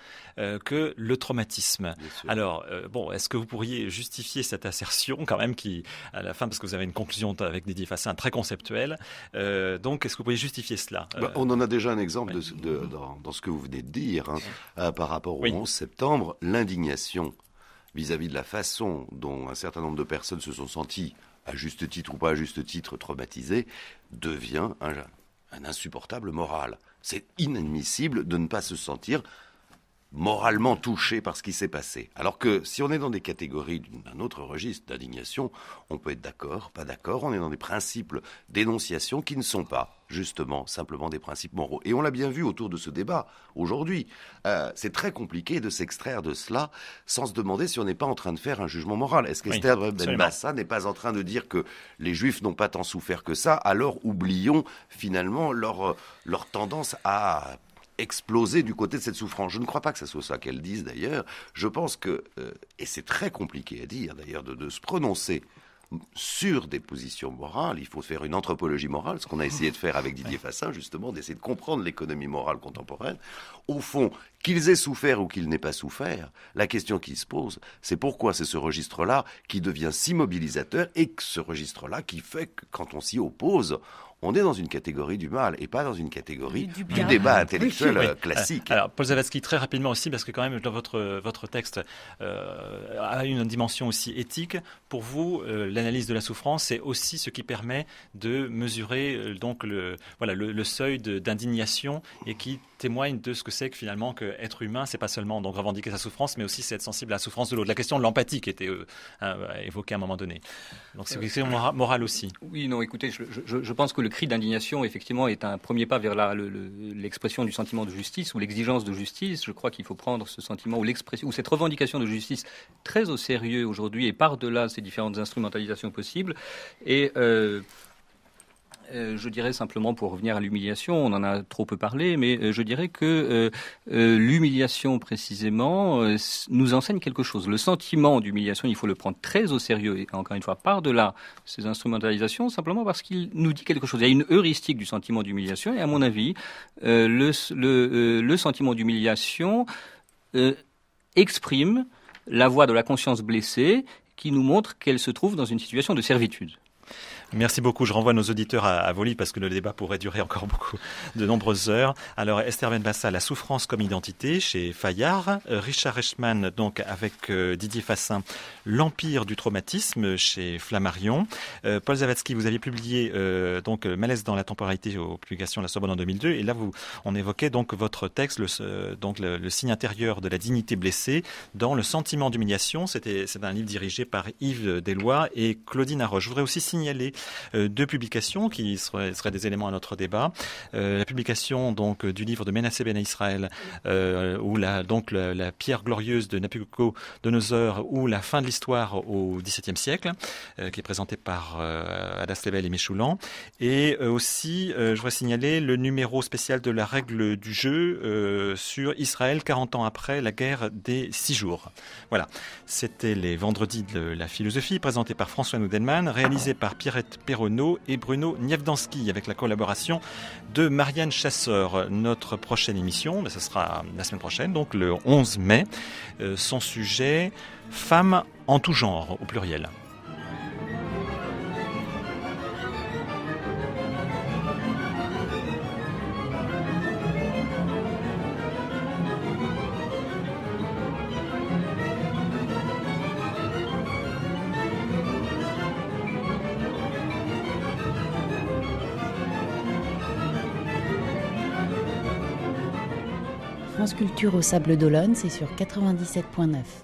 que le traumatisme. Alors, est-ce que vous pourriez justifier cette assertion quand même qui, à la fin, parce que vous avez une conclusion avec Didier Fassin très conceptuelle, donc est-ce que vous pourriez justifier cela On en a déjà un exemple dans ce que vous venez de dire, par rapport au 11 septembre, l'indignation vis-à-vis de la façon dont un certain nombre de personnes se sont senties, à juste titre ou pas à juste titre, traumatisées, devient un insupportable moral. C'est inadmissible de ne pas se sentir moralement touché par ce qui s'est passé. Alors que si on est dans des catégories d'un autre registre d'indignation, on peut être d'accord, pas d'accord, on est dans des principes d'énonciation qui ne sont pas, justement, simplement des principes moraux. Et on l'a bien vu autour de ce débat, aujourd'hui. C'est très compliqué de s'extraire de cela sans se demander si on n'est pas en train de faire un jugement moral. Est-ce qu'Esther Benbassa n'est pas en train de dire que les Juifs n'ont pas tant souffert que ça, alors oublions finalement leur tendance à exploser du côté de cette souffrance. Je ne crois pas que ce soit ça qu'elles disent d'ailleurs. Je pense que, et c'est très compliqué à dire d'ailleurs, de se prononcer sur des positions morales, il faut faire une anthropologie morale, ce qu'on a essayé de faire avec Didier Fassin, justement, d'essayer de comprendre l'économie morale contemporaine. Au fond, qu'ils aient souffert ou qu'ils n'aient pas souffert, la question qui se pose, c'est pourquoi c'est ce registre-là qui devient si mobilisateur et que ce registre-là qui fait que quand on s'y oppose, on est dans une catégorie du mal et pas dans une catégorie du débat intellectuel classique. Alors, Paul Zawadzki, très rapidement aussi, parce que quand même, dans votre texte a une dimension aussi éthique. Pour vous, l'analyse de la souffrance, c'est aussi ce qui permet de mesurer donc le seuil d'indignation et qui témoigne de ce que c'est que finalement qu'être humain, c'est pas seulement donc revendiquer sa souffrance, mais aussi c'est être sensible à la souffrance de l'autre. La question de l'empathie qui était évoquée à un moment donné. Donc c'est une question morale aussi. Oui, non, écoutez, je pense que le cri d'indignation, effectivement, est un premier pas vers l'expression du sentiment de justice ou l'exigence de justice. Je crois qu'il faut prendre ce sentiment ou cette revendication de justice très au sérieux aujourd'hui et par-delà ces différentes instrumentalisations possibles. Et je dirais simplement, pour revenir à l'humiliation, on en a trop peu parlé, mais je dirais que l'humiliation précisément nous enseigne quelque chose. Le sentiment d'humiliation, il faut le prendre très au sérieux, et encore une fois, par-delà ces instrumentalisations, simplement parce qu'il nous dit quelque chose. Il y a une heuristique du sentiment d'humiliation, et à mon avis, le sentiment d'humiliation exprime la voix de la conscience blessée qui nous montre qu'elle se trouve dans une situation de servitude. Merci beaucoup. Je renvoie nos auditeurs à vos livres parce que le débat pourrait durer encore de nombreuses heures. Alors, Esther Benbassa, La souffrance comme identité, chez Fayard. Richard Rechtman, donc, avec Didier Fassin, L'empire du traumatisme, chez Flammarion. Paul Zawadzki, vous aviez publié, donc, Malaise dans la temporalité aux publications de la Sorbonne en 2002. Et là, on évoquait, donc, votre texte, le signe intérieur de la dignité blessée dans le sentiment d'humiliation. C'est un livre dirigé par Yves Deslois et Claudine Arroche. Je voudrais aussi signaler deux publications qui seraient des éléments à notre débat. La publication donc du livre de Menasseh Ben Israël, ou la pierre glorieuse de Nabucodonosor, ou la fin de l'histoire au XVIIe siècle, qui est présenté par Adas Lebel et Méchoulan. Et aussi, je voudrais signaler le numéro spécial de la règle du jeu sur Israël 40 ans après la guerre des 6 jours. Voilà, c'était les vendredis de la philosophie, présenté par François Noudenman, réalisé par Pierrette Perronneau et Bruno Niewdanski, avec la collaboration de Marianne Chasseur. Notre prochaine émission, ce sera la semaine prochaine, donc le 11 mai. Son sujet, femmes en tout genre, au pluriel. France Culture au Sable d'Olonne, c'est sur 97.9.